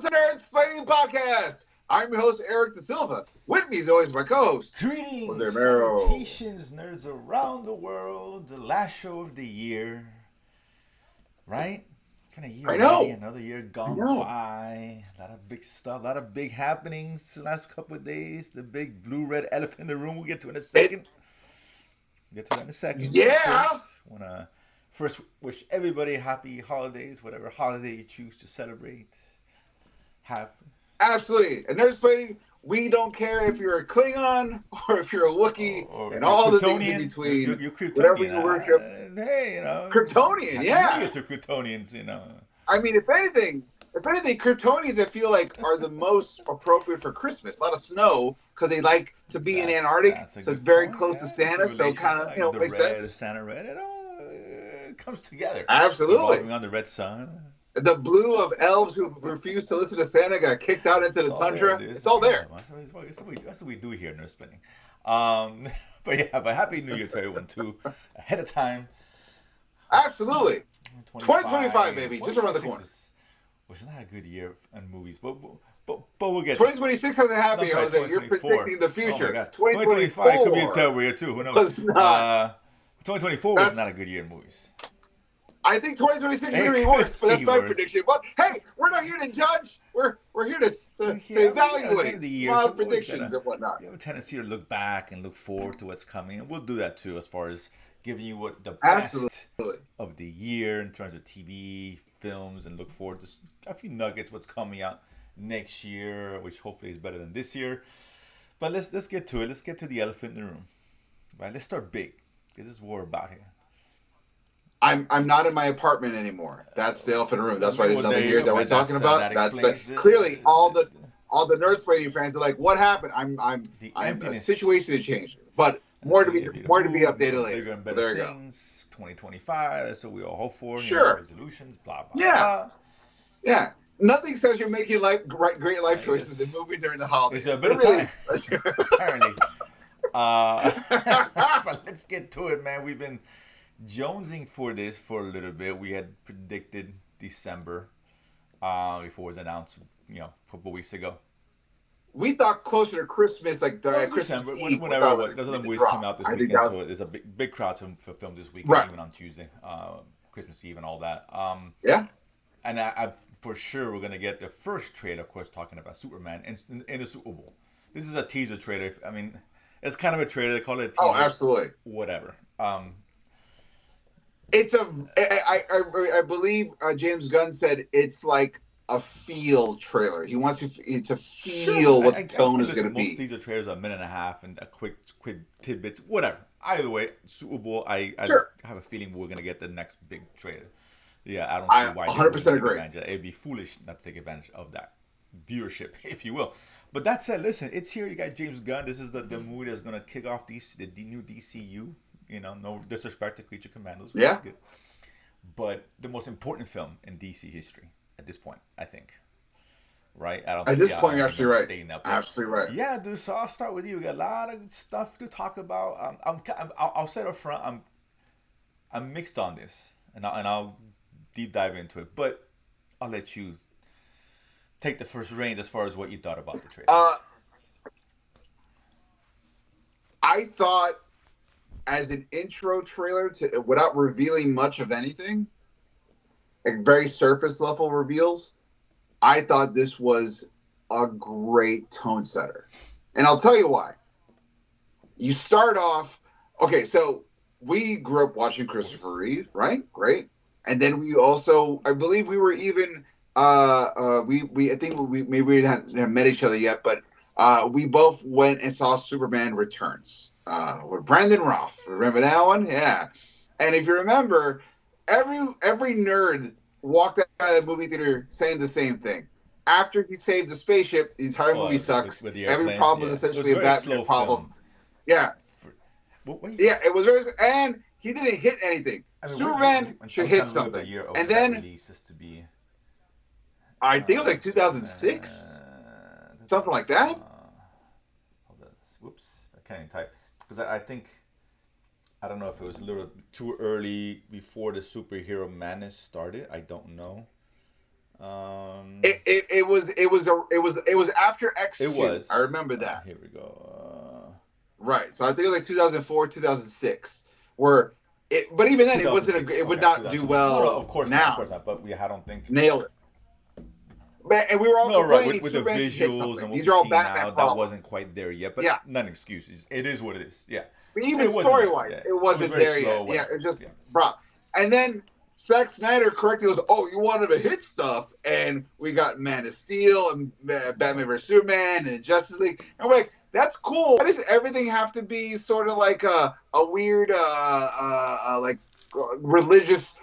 to Nerdsplaining Podcast. I'm your host, Eric Da Silva. With me, as always, my co-host, Jose Greetings, Romero. salutations, nerds around the world. The last show of the year, right? Kind of year I already. know, Another year I gone know. by. A lot of big stuff. A lot of big happenings the last couple of days. The big blue-red elephant in the room. We'll get to in a It, second. Get to that in a second. But yeah, first, wanna first wish everybody happy holidays, whatever holiday you choose to celebrate. Have absolutely. And Nerdsplaining, we don't care if you're a Klingon or if you're a Wookiee or and if you're all the things in Kryptonian, if between, you're whatever Kryptonian, you worship. hey, Kryptonian, Happy New Year yeah. to Kryptonians, I mean, if anything, Kryptonians I feel like are the most appropriate for Christmas. A lot of snow because they like to be in Antarctic, That's a so it's good very point. close to Yeah, it's a Santa. So relation kind to of like the makes red, the sense. Santa red. It all comes together, Absolutely. revolving on the red sun. The blue of elves who refused to listen to Santa got kicked out into It's the all there, tundra. dude. It's all Yeah, there. that's what we do here in Nerd Spinning. Um, but Happy New Year to everyone too, ahead of time. Absolutely. 2025, 25, baby, just around the 2026 corner. was not a good year in movies, but we'll get there. 2026 hasn't No, I'm happened, sorry, Jose. You're 2024. predicting the Oh my future. God, 2025 could be a 2024 terrible year too. Who knows? was not. 2024 was not a That's. good year in movies. I think 2026 is going It to be could worse, but that's be my worse. prediction. But hey, we're not here to judge. We're here to Yeah, I mean, yeah, it's the end evaluate of the year, so mild we always predictions gotta. and whatnot. We have a tendency to look back and look forward to what's coming, and we'll do that too, as far as giving you what the Absolutely. best of the year in terms of TV, films, and look forward to a few nuggets. What's coming out next year, which hopefully is better than this year. But let's get to it. Let's get to the elephant in the room, right? Let's start big, because this is what we're about here. I'm not in my apartment anymore. That's the elephant in the room. That's why there's Well, there nothing you here go. that we're Right, talking that about. That's the explains clearly all the Nerdsplaining fans are like, what happened? the I'm a emptiness. situation to change, but And so you have to more to be move, updated bigger later. and But better there you go. things. 2025. That's what we all hope for. Sure. Resolutions. Blah blah Yeah. blah. Yeah. Nothing says you're making great life choices than It's moving during the it's holidays. a bit But of time, really, apparently. Uh, but let's get to it, man. We've been jonesing for this for a little bit. We had predicted December before it was announced, a couple weeks ago. we thought closer to Christmas, like Well, Christmas December, Eve, we whenever thought what it those would be other the movies come drop. out this I think weekend, that was so there's a big crowd for film this weekend, right. even on Tuesday, Christmas Eve, and all that. Yeah. And I for sure we're gonna get the first trailer, of course, talking about Superman in the Super Bowl. This is a teaser trailer. I mean, it's kind of a trailer. They call it a Oh, teaser. absolutely. Whatever. It's a. I believe James Gunn said it's like a feel trailer. He wants you to Sure. feel what the I tone think is going listen, to most be. teaser trailers are a minute and a half and a quick tidbits. Whatever. Either way, Super Bowl. I Sure. have a feeling we're gonna get the next big trailer. Yeah, I don't see I why they wouldn't 100% take agree. advantage of it. It'd be foolish not to take advantage of that viewership, if you will. But that said, listen, it's here. You got James Gunn. This is the movie that's gonna kick off the new DCU. No disrespect to Creature Commandos, which is Yeah. good, but the most important film in DC history at this point, I think. Right? I don't At think. this Yeah, I point, don't you're think absolutely nobody's right. stating that. But Absolutely right. yeah, dude. So I'll start with you. We got a lot of stuff to talk about. I'll say it up front. I'm mixed on this, and I'll deep dive into it. But I'll let you take the first reins as far as what you thought about the trailer. Uh, I thought as an intro trailer to without revealing much of anything, like very surface level reveals, I thought this was a great tone setter. And I'll tell you why. You start off, okay, so we grew up watching Of course. Christopher Reeve, right? Great. And then we also, I believe we were even, I think we maybe we hadn't met each other yet, but we both went and saw Superman Returns with Brandon Roth. Remember that one? Yeah. And if you remember, every nerd walked out of the movie theater saying the same thing. After he saved the spaceship, the entire movie Oh, sucks. with the Every airplane. problem was Yeah, it was essentially a a very Batman slow problem. film. Yeah, For, what yeah, it was very, and he didn't hit anything. I mean, Superman I'm should trying hit to look at the something, year and of that then release just to be I think it was like 2006, Superman. something like that. Hold on. Whoops, I can't even type because I think I don't know if it was a little too early before the superhero madness started. I don't know. It was after It X2. I was. remember that. Here we go. Right. So I think it was like 2004, 2006, where it. But even then, it wasn't. 2006. It would Okay, not do 2006. No, no, well of course not. Of now. course not. But we, I don't think. Nailed it. And we were all No, right. complaining With the Superman should hit visuals something. and what These we are all see Batman now, that wasn't problems. quite there yet. But Yeah. not an excuse. It is what it is. Yeah. But It even wasn't story there. wise, Yeah. it It was wasn't very there slow. yet. Yeah, Whatever. it just Yeah. bro. And then Zack Snyder correctly goes, "Oh, you wanted to hit stuff," and we got Man of Steel and Batman vs Superman and Justice League, and we're like, "That's cool. Why does everything have to be sort of like a weird like religious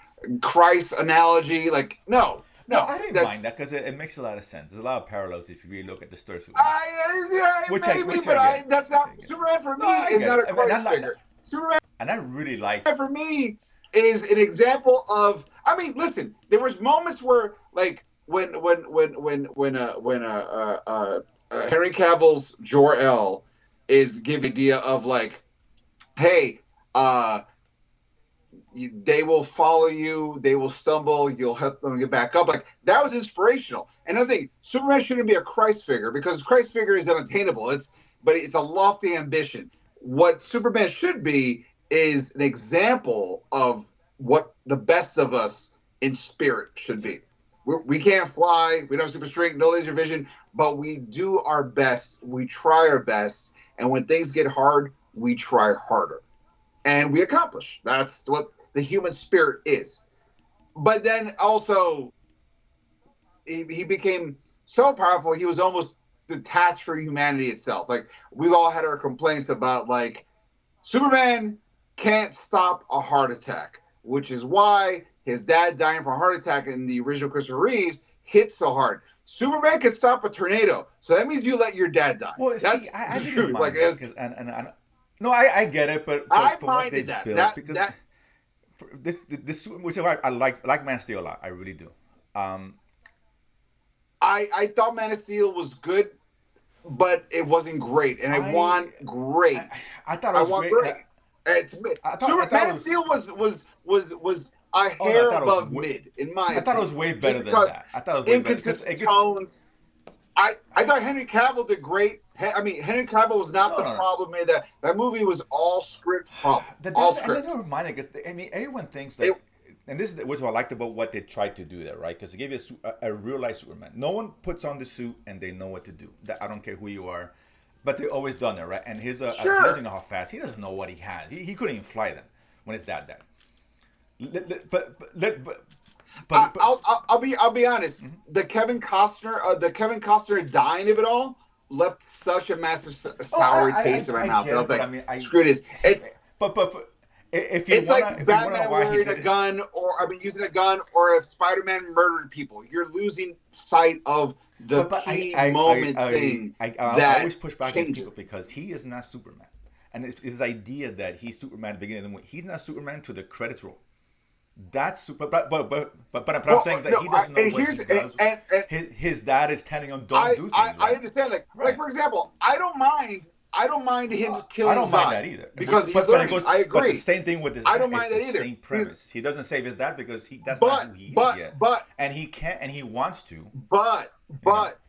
Christ analogy? Like, no, No, no, I didn't mind that's." that because it makes a lot of sense. There's a lot of parallels if you really look at the story of Superman, Yeah, maybe, which I but get, that's which I not get. Superman for No, me. I Is get not it. a I mean, Christ figure. Superman and I really like. for me is an example of. I mean, listen, there was moments where like when Henry Cavill's Jor El is giving idea of like, hey, uh, they will follow you, they will stumble, you'll help them get back up. Like that was inspirational. And I think Superman shouldn't be a Christ figure because Christ figure is unattainable. But it's a lofty ambition. What Superman should be is an example of what the best of us in spirit should be. We can't fly, we don't have super strength, no laser vision, but we do our best, we try our best, and when things get hard, we try harder and we accomplish. That's what the human spirit is. But then also, he became so powerful, he was almost detached from humanity itself. Like, we've all had our complaints about, like, Superman can't stop a heart attack, which is why his dad dying from a heart attack in the original Christopher Reeves hit so hard. Superman can stop a tornado, so that means you let your dad die. Well, see, That's I the didn't truth. Like, mind that because no, I get it, but I from what they minded that. built because for this which I like Man of Steel a lot. I really do. Um, I thought Man of Steel was good, but it wasn't great, and I I, want great. I thought it I was want great. great. It's mid. I Super thought Man it of was. Steel was a Oh no, I hair thought it was. above mid, in my I thought it was opinion, way just better than because that. I thought it was way better because it inconsistent gets. tones. I thought Henry Cavill did great. I mean, Henry Cavill was not No, the no, no. problem in that movie was all script problem, all And then script. never mind it because I mean everyone thinks It, like, and this is what I liked about what they tried to do there, right? Because they gave you a real life Superman. No one puts on the suit and they know what to do. That I don't care who you are, but they always done it, right? And he doesn't sure. know how fast. He doesn't know what he has. He couldn't even fly them when it's that. But I'll be honest. The Kevin Costner dying of it all left such a massive oh, sour taste in my I mouth that I get it. was But I like, mean, screw this. but It's like if you wanna know Batman why he wearing a did it, gun, or I mean, using a gun, or if Spider-Man murdered people. You're losing sight of the but key moment thing I that always push back against changes. people because he is not Superman, and it's his idea that he's Superman at the beginning of the movie. He's not Superman to the credits roll. That's super, but I'm Well, saying is that no, he doesn't know and what here's he does. and His dad is telling him don't I, do I things, I right? understand. Like Right. for example, I don't mind him I killing don't mind Zod that either. because he's But it learning. goes. I But the agree. same thing with his I dad. don't It's mind the that either. same He's premise. He doesn't save his dad because that's not but who he is but yet, but and he can't and he wants to. but You know. but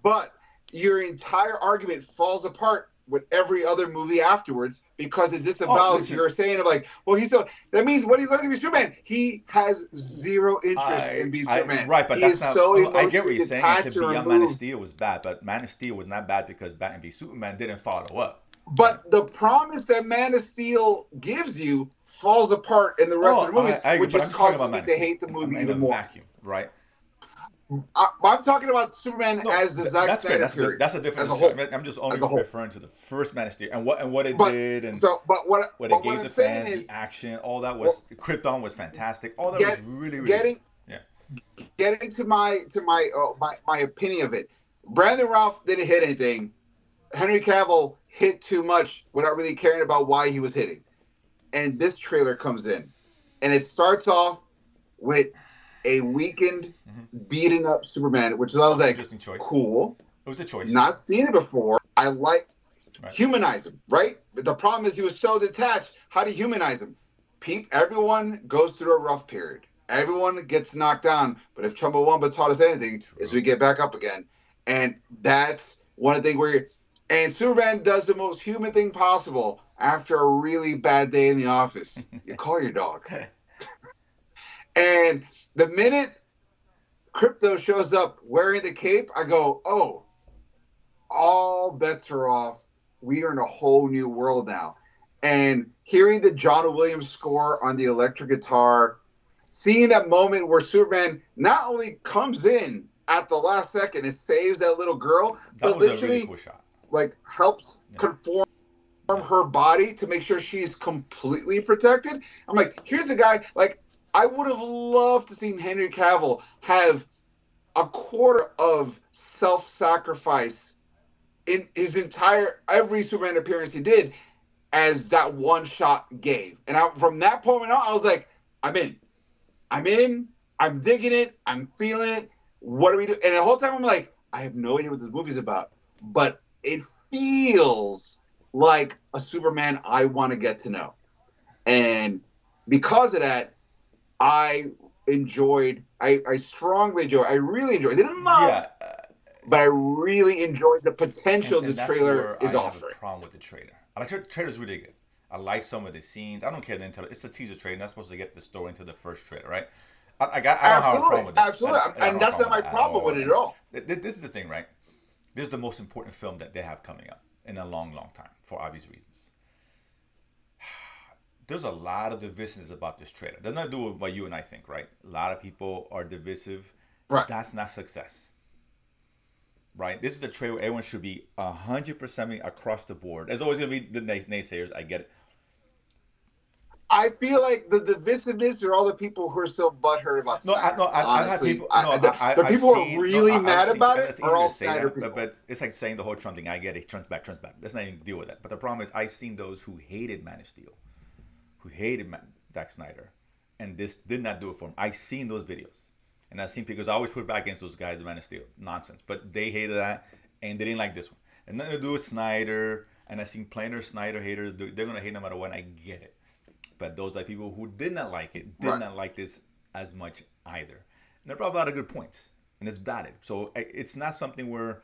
but your entire argument falls apart with every other movie afterwards because it Oh, disavows listen. your saying of like, well, he's still. That means when he's learning to be Superman, he has zero interest in being I Superman. right, but He that's is not. so I get what emotionally you're saying. And to detached and Beyond Man of removed. Steel was bad, but Man of Steel was not bad because Batman v Superman didn't follow up, right? But the promise that Man of Steel gives you falls apart in the rest of Oh, the movies, I agree, which but I'm just just talking causes about me Man of to Steel. hate the movie I'm in a even more. vacuum, right? I'm talking about Superman No, as the Zack that's fair. Snyder period That's a different as a discussion. whole, I'm just only as a whole. referring to the first Man of Steel and what it But did and so, but what what it but what gave I'm the saying fans, the is, action, all that well, was Krypton was fantastic. All that was get really really good. getting Yeah. getting to my opinion of it. Brandon Ralph didn't hit anything. Henry Cavill hit too much without really caring about why he was hitting. And this trailer comes in, and it starts off with a weakened, Mm-hmm. beaten up Superman, which I That was was an like, interesting choice. cool. It was a choice, Not seen it before. I like right? humanize him, right? But the problem is he was so detached. How do you humanize him? Everyone goes through a rough period. Everyone gets knocked down, but if Chumbawamba taught us anything, is True. we get back up again. And that's one of the things where, and Superman does the most human thing possible after a really bad day in the office. You call your dog. And the minute Crypto shows up wearing the cape, I go, oh, all bets are off. We are in a whole new world now. And hearing the John Williams score on the electric guitar, seeing that moment where Superman not only comes in at the last second and saves that little girl, That but was a really literally cool shot. like helps Yeah. conform Yeah. her body to make sure she's completely protected. I'm like, here's a guy like I would have loved to see Henry Cavill have a quarter of self-sacrifice in his entire every Superman appearance he did as that one shot gave. And from that moment on, I was like, I'm in. I'm in. I'm digging it. I'm feeling it. What do we do? And the whole time I'm like, I have no idea what this movie's about, but it feels like a Superman I want to get to know. And because of that, I I strongly enjoyed, I really enjoyed, I didn't love, Yeah. but I really enjoyed the potential And this that's trailer where is I have a offering. problem with the trailer. I like the trailer's really good. I like some of the scenes. I don't care until it's a teaser trailer. Not supposed to get the story into the first trailer, right? I don't have a Absolutely, problem with that. absolutely, I don't and have a that's not problem with my that at problem all. with it at And all. this is the thing, right? This is the most important film that they have coming up in a long, long time for obvious reasons. There's a lot of divisiveness about this trailer. Does not do with what you and I think, right? A lot of people are divisive. Right. That's not success, right? This is a trailer where everyone should be 100% across the board. There's always gonna be the naysayers. I get it. I feel like the divisiveness are all the people who are still butthurt about No, Snyder. I've had Honestly, people. No, the I've people who are seen. No, really I've mad seen. about And it it's are easy to all say Snyder that, but people. it's like saying the whole Trump thing. I get it. Trump's back. Trump's back. Let's not even deal with that. But the problem is, I've seen those who hated Man of Steel, who hated Zack Snyder, and this did not do it for him. I've seen those videos, and I've seen because I always put back against those guys, Man of Steel, nonsense. But they hated that, and they didn't like this one. And nothing to do with Snyder. And I've seen plenty of Snyder haters. They're gonna hate no matter what. And I get it. But those are people who did not like it, did Right. not like this as much either. And they brought a lot of good points, and it's valid. So it's not something where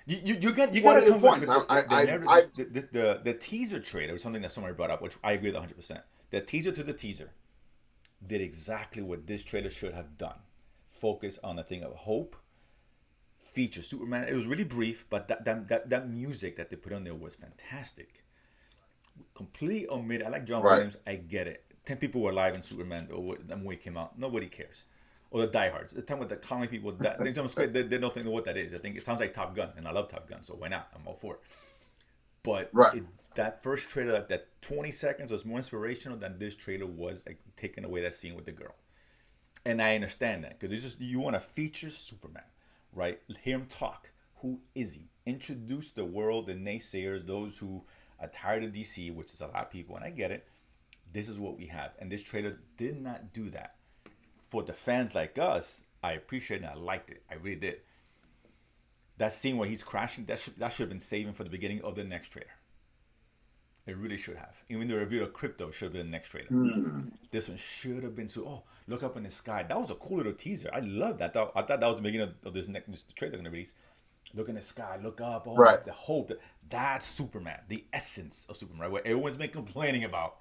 you What got are to the come with points? the narrative. I The teaser trailer was something that somebody brought up, which I agree with 100%. The teaser to the teaser did exactly what this trailer should have done. Focus on a thing of hope. Feature Superman. It was really brief, but that music that they put on there was fantastic. Complete omit. I like John right. Williams. I get it. 10 people were alive in Superman or when the movie came out. Nobody cares. Or the diehards. The time with the comic people, they don't know what that is. I think it sounds like Top Gun, and I love Top Gun, so why not? I'm all for it. But Right. that first trailer, that 20 seconds was more inspirational than this trailer was, like taking away that scene with the girl. And I understand that because it's just you want to feature Superman, right? Hear him talk. Who is he? Introduce the world, the naysayers, those who are tired of DC, which is a lot of people, and I get it. This is what we have, and this trailer did not do that. For the fans like us, I appreciate it. And I liked it. I really did. That scene where he's crashing, that should have been saving for the beginning of the next trailer. It really should have. Even the review of Crypto should have been the next trailer. Hmm. This one should have been so. Oh, look up in the sky. That was a cool little teaser. I love that. I thought that was the beginning of this trailer they're gonna release. Look in the sky. Look up. Oh, Right. the hope. That's Superman. The essence of Superman. Right? Where everyone's been complaining about.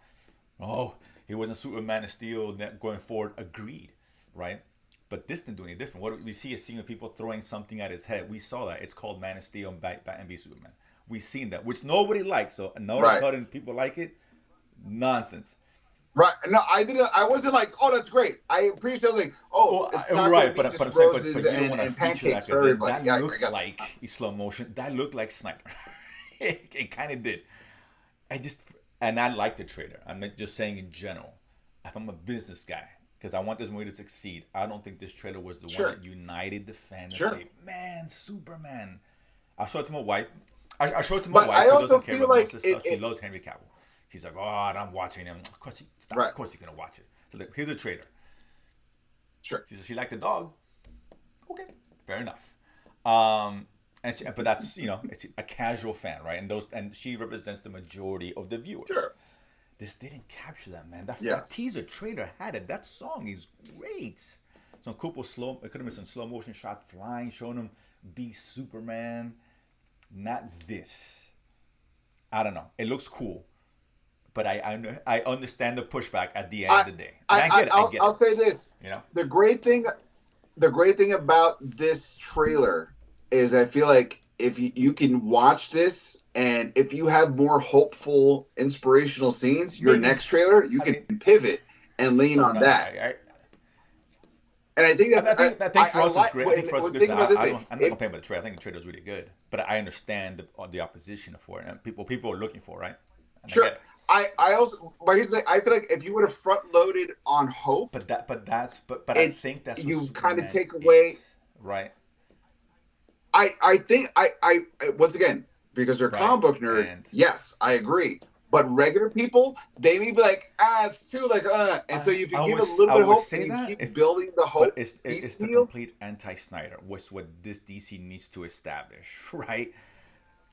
Oh, he wasn't Superman of Steel going forward. Agreed. Right? But this didn't do any different. What we see is seeing people throwing something at his head. We saw that. It's called Man of Steel and Batman v Superman. We've seen that, which nobody likes. So and all of a Right. sudden people like it. Nonsense. Right. No, I didn't. I wasn't like, oh, that's great. I appreciate. I was like, oh, Well, it's not going to right, be but just I'm saying, roses but you don't want to and feature that pancakes for because everybody. that Yeah, I looks got like in slow motion. That looked like Snyder. It kind of did. I just and I like the trailer. I'm not just saying in general. If I'm a business guy, because I want this movie to succeed, I don't think this trailer was the Sure. one that united the fans and Sure. say, "Man, Superman." I showed it to my wife. I showed it to my But wife I who also doesn't care feel about most like of this stuff. She it loves Henry Cavill. She's like, "Oh, I'm watching him." Of course, stop. right. Of course, you're gonna watch it. So like, here's the trailer. Sure. She said she liked the dog. Okay, fair enough. But that's it's a casual fan, right? And she represents the majority of the viewers. Sure. This didn't capture that, man. That Yes. teaser trailer had it. That song is great. Some cool slow. It could have been some slow motion shots flying, showing him be Superman. Not this. I don't know. It looks cool, but I understand the pushback at the end I of the day, and I get it. I get I'll it. say this. You know, The great thing the great thing about this trailer is I feel like if you can watch this and if you have more hopeful, inspirational scenes, your maybe. next trailer, you I can mean, pivot and lean fair on enough. that. And I think that's I think for I us it's like. great. I think for us, Think listen, about it this I way: don't. I'm not if complaining about the trailer. I think the trailer is really good, but I understand the opposition for it, and people are looking for it, right? And I get sure, it. I also, but here's the thing: I feel like if you would have front loaded on hope, But I it think that's what you kind of Superman take away. is, right? I think once again, because they're Right? comic book nerd, And yes, I agree. But regular people, they may be like, it's too like, and so if you give it a little I bit of would hope and say you that keep if, building the but hope it's the piecemeal, complete anti Snyder, which is what this DC needs to establish, right?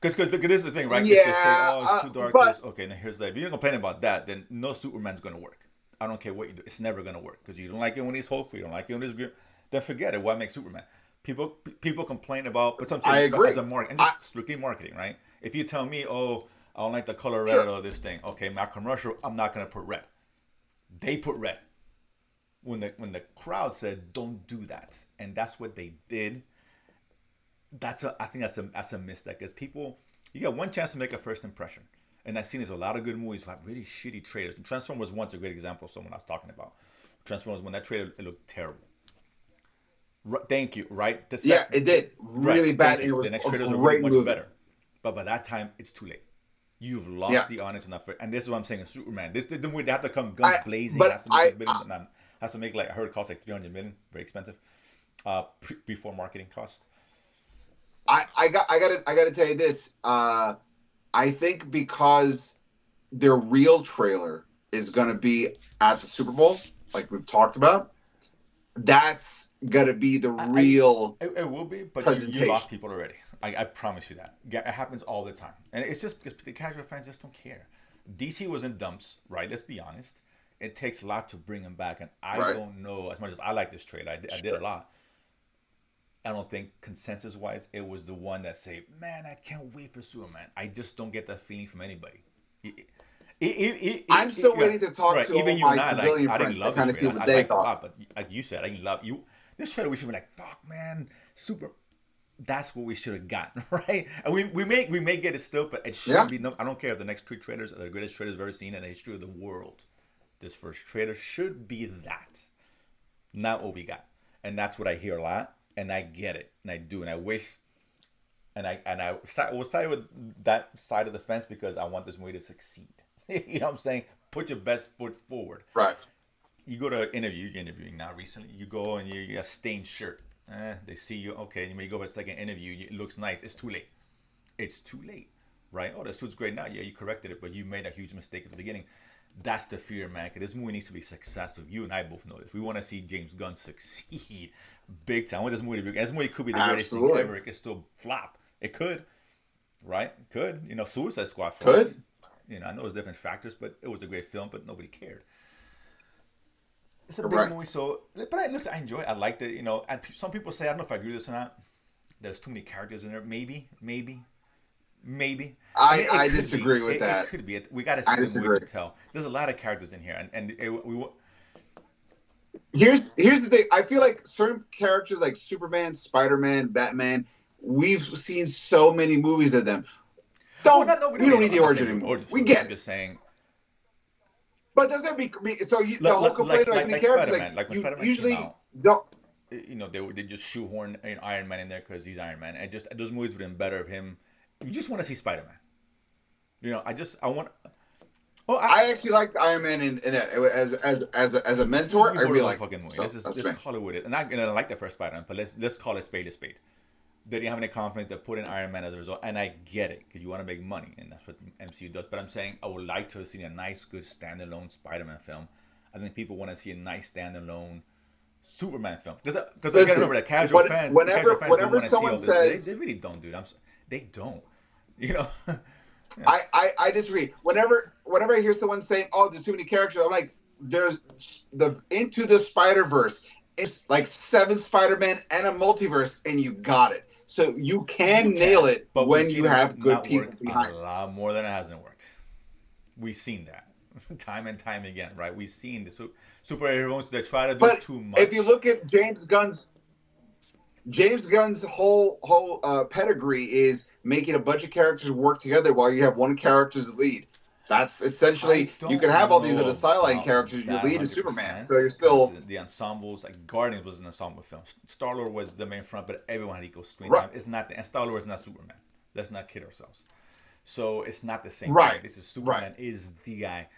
Because this is the thing, right? If they say, yeah. oh, it's too dark, But this okay, now here's that. If you're complaining about that, then no Superman's gonna work. I don't care what you do, it's never gonna work because you don't like it when he's hopeful, you don't like it when he's green. Then forget it. Why make Superman? People complain about, but I something, but as agree. a market and I just strictly marketing, right? If you tell me, oh, I don't like the color red Sure. or this thing, okay, my commercial, I'm not gonna put red. They put red when the crowd said don't do that, and that's what they did. I think that's a mistake because people, you got one chance to make a first impression, and I've seen there's a lot of good movies who have really shitty trailers. And Transformers One's a great example of someone I was talking about. Transformers One, that trailer, it looked terrible. Thank you. Right, Yeah, it did right. really bad, Thank and you. it The was next a trailers are really great much movie. better, but by that time it's too late. You've Yeah. lost the audience enough for, and this is what I'm saying. In Superman, this the movie they have to come guns I blazing. but Has to make a billion. Has to make like I heard it costs like 300 million. Very expensive. Before marketing cost. I gotta tell you this. I think because their real trailer is gonna be at the Super Bowl, like we've talked about. That's gonna be the real It will be, but you lost presentation. people already. I promise you that. Yeah, it happens all the time, and it's just because the casual fans just don't care. DC was in dumps, right? Let's be honest. It takes a lot to bring them back, and I Right. don't know as much as I like this trailer. I did a Sure. lot. I don't think consensus wise, it was the one that say, "Man, I can't wait for Superman." I just don't get that feeling from anybody. I'm still Yeah, waiting to talk right. to Even all you and my I, like, civilian I didn't friends to love this kind of see trailer. what I they liked it a thought. lot, but like you said, I didn't love you. This trailer, we should be like, "Fuck, man, super." That's what we should have gotten, right? And we may get it still, but it Yeah. shouldn't be. No, I don't care if the next three trailers are the greatest trailers I've ever seen in the history of the world. This first trailer should be that, not what we got, and that's what I hear a lot, and I get it, and I do, and I wish, and I will side with that side of the fence because I want this movie to succeed. You know what I'm saying? Put your best foot forward. Right. You go to an interview, you're interviewing now recently. You go and you got a stained shirt. They see you. Okay, you may go for a second interview. It looks nice. It's too late. It's too late, right? Oh, the suit's great now. Yeah, you corrected it, but you made a huge mistake at the beginning. That's the fear, man. Because this movie needs to be successful. You and I both know this. We want to see James Gunn succeed big time. I want this movie to be. This movie could be the greatest thing Absolutely. ever. It could still flop. It could, right? It could. You know, Suicide Squad flopped. Could. You know, I know there's different factors, but it was a great film, but nobody cared. It's a big Right. movie, so but listen, I enjoy it. I liked it. You know, and some people say I don't know if I agree with this or not. There's too many characters in there. Maybe. I mean, it I could be. disagree with It that. could be. We got to I see the movie disagree. to tell. There's a lot of characters in here, we Here's the thing. I feel like certain characters like Superman, Spider-Man, Batman, we've seen so many movies of them. well, not no, we We don't don't need. need the I'm not origin saying do an anymore. origin We story. get I'm it. just saying But doesn't so the whole complaint of like many like characters like Spider-Man. Like when you Spider-Man came usually out, don't. you know, they just shoehorn Iron Man in there because he's Iron Man, and just those movies would have been better of him. You just want to see Spider-Man. You know, I want. Oh, I actually liked Iron Man in that as a mentor. you I voted really on the liked him. fucking movie. So that's Let's me. call it with it. And I like the first Spider-Man, but let's call it spade a spade. They didn't have any confidence. They put in Iron Man as a result, and I get it because you want to make money, and that's what MCU does. But I'm saying I would like to have seen a nice, good standalone Spider-Man film. I think people want to see a nice standalone Superman film because again, remember Listen, the casual fans don't whenever want to see someone all this. says They really don't, dude. They don't. You know. Yeah. I disagree. Whenever I hear someone saying, "Oh, there's too many characters," I'm like, "There's the Into the Spider Verse. It's like seven Spider-Man and a multiverse, and you got it. So you You can nail can, it but we've when seen you it have good not people work a behind it. lot more than it hasn't worked. We've seen that time and time again, right? We've seen the superheroes that try to do But too if you much. look at James Gunn's whole pedigree is making a bunch of characters work together while you have one character's lead. That's I essentially you can have don't all these other know sideline about characters. Your that lead is Superman, 100% so you're because still the ensembles, like Guardians was an ensemble film. Star Lord was the main front, but everyone had equal screen right. time. It's not, and Star Lord is not Superman. Let's not kid ourselves. So it's not the same thing. Right. This is Right. Superman is the guy.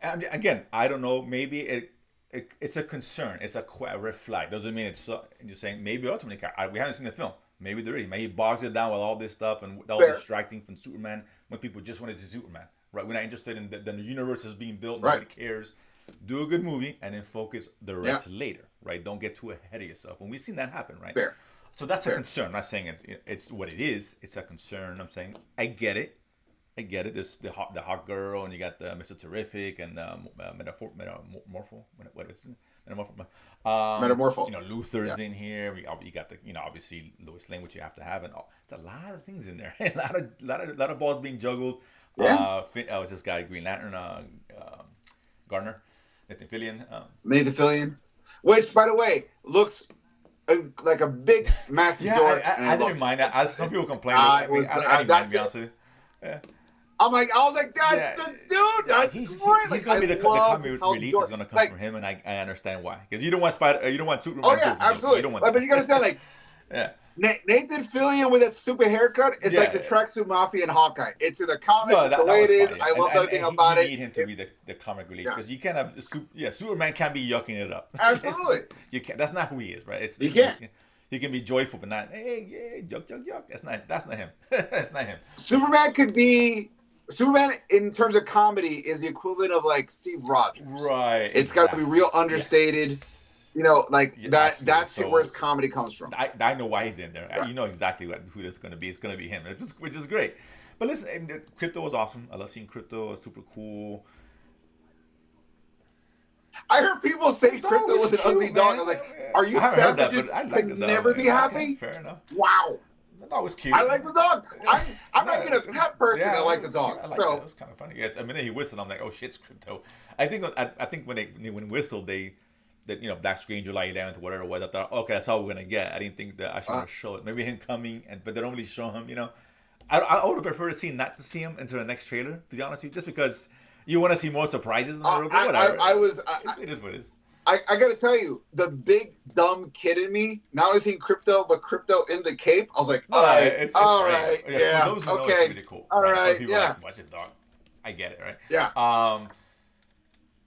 And again, I don't know. Maybe it's a concern. It's a red flag. Doesn't mean it's you're saying maybe ultimately we haven't seen the film. Maybe there is. Maybe he bogs it down with all this stuff and all Fair. distracting from Superman when people just want to see Superman. Right? We're not interested in the universe is being built. Right. Nobody cares. Do a good movie and then focus the Yeah. rest later. Right? Don't get too ahead of yourself. And we've seen that happen. Right? Fair. So that's a Fair. concern. I'm not saying it's what it is. It's a concern. I'm saying I get it. I get it. This the hot girl, and you got the Mr. Terrific and Metamorpho. What is it? Metamorpho. Metamorpho. Luther's Yeah. in here. You got the obviously Lois Lane, which you have to have, and all. It's a lot of things in there. a lot of balls being juggled. Yeah. It's this guy Green Lantern, Gardner, Nathan Fillion. Nathan Fillion, which by the way looks like a big massive Yeah, dork, and I I didn't loved it. mind that. As some people complain, I I mean, was I didn't mind to that's be it. honest with you. Yeah. I was like, that's Yeah, the dude. yeah, That's great. he's Like gonna I be the loved comic how relief is dork. gonna come from Like, him, and I understand why. Because you don't want Spider, you don't want oh Superman yeah, jokey. You absolutely. don't want Like, but you gotta say that. like yeah, Nathan Fillion with that stupid haircut. It's like the yeah. tracksuit mafia and Hawkeye. It's in the comics. No, It's the that way it was is. fine. Yeah, I loved everything and about you it. need him to be the comic relief Yeah, because you can't have Superman can't be yucking it up. absolutely. You can't. That's not who he is, right? You can't. He can be joyful, but not yuck. That's not him. That's not him. Superman could be Superman in terms of comedy is the equivalent of like Steve Rogers. Right. It's got to be Exactly. real understated. Yes. Like Yeah, that. absolutely. That's where his So comedy comes from. I know why he's in there. Right. You know exactly who this is going to be. It's going to be him, which is great. But listen, Crypto was awesome. I love seeing Crypto. It's super cool. I heard people The say dog Crypto was was an ugly cute, dog. I man. was like, are I you haven't heard that, savages but I like the can dog, never be man. Okay, happy? fair enough. Wow. The dog was cute. I like the dog. Yeah, I'm not even a pet person. I yeah, like it the was cute. dog. I like that. It So was kind of funny. Yeah, I mean, he whistled. I'm like, oh shit, it's Crypto. I think when whistled, that Black Screen July 11th, whatever it was. I thought, okay, that's all we're gonna get. I didn't think that I should uh, show it. Maybe him coming, but they don't really show him. I would have preferred not to see him into the next trailer. To be honest with you, just because you want to see more surprises in the room. But whatever. I was It is what it is. I got to tell you, the big dumb kid in me, not only seeing Crypto, but Crypto in the cape. I was like, No, it's all great. right, Yeah, yeah, for those who know, it's okay, really cool. all Right? Other right, people are yeah, like, what's it, dog? I get it, right? yeah.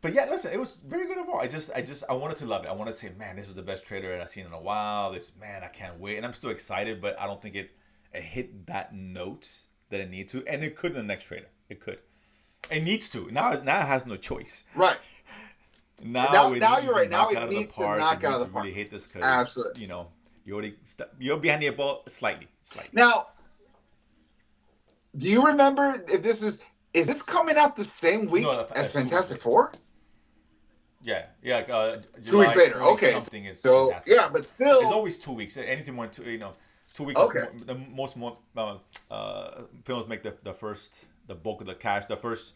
But yeah, listen, it was very good overall. I wanted to love it. I wanted to say, man, this is the best trailer that I've seen in a while. Man, I can't wait. And I'm still excited, but I don't think it hit that note that it needs to. And it could in the next trailer. It could. It needs to. Now it has no choice. Right. Now You're right. Now it needs to knock out of the to park. really hate this because Absolutely. you're behind the ball slightly. Now, do you remember if is this coming out the same week No, as that's 2 weeks Fantastic later. Four? Yeah. 2 weeks July later. 20 Okay. something is So fantastic. yeah, but It's still, always 2 weeks. Anything more, 2 weeks okay. is the most films make the bulk of the cash. The first,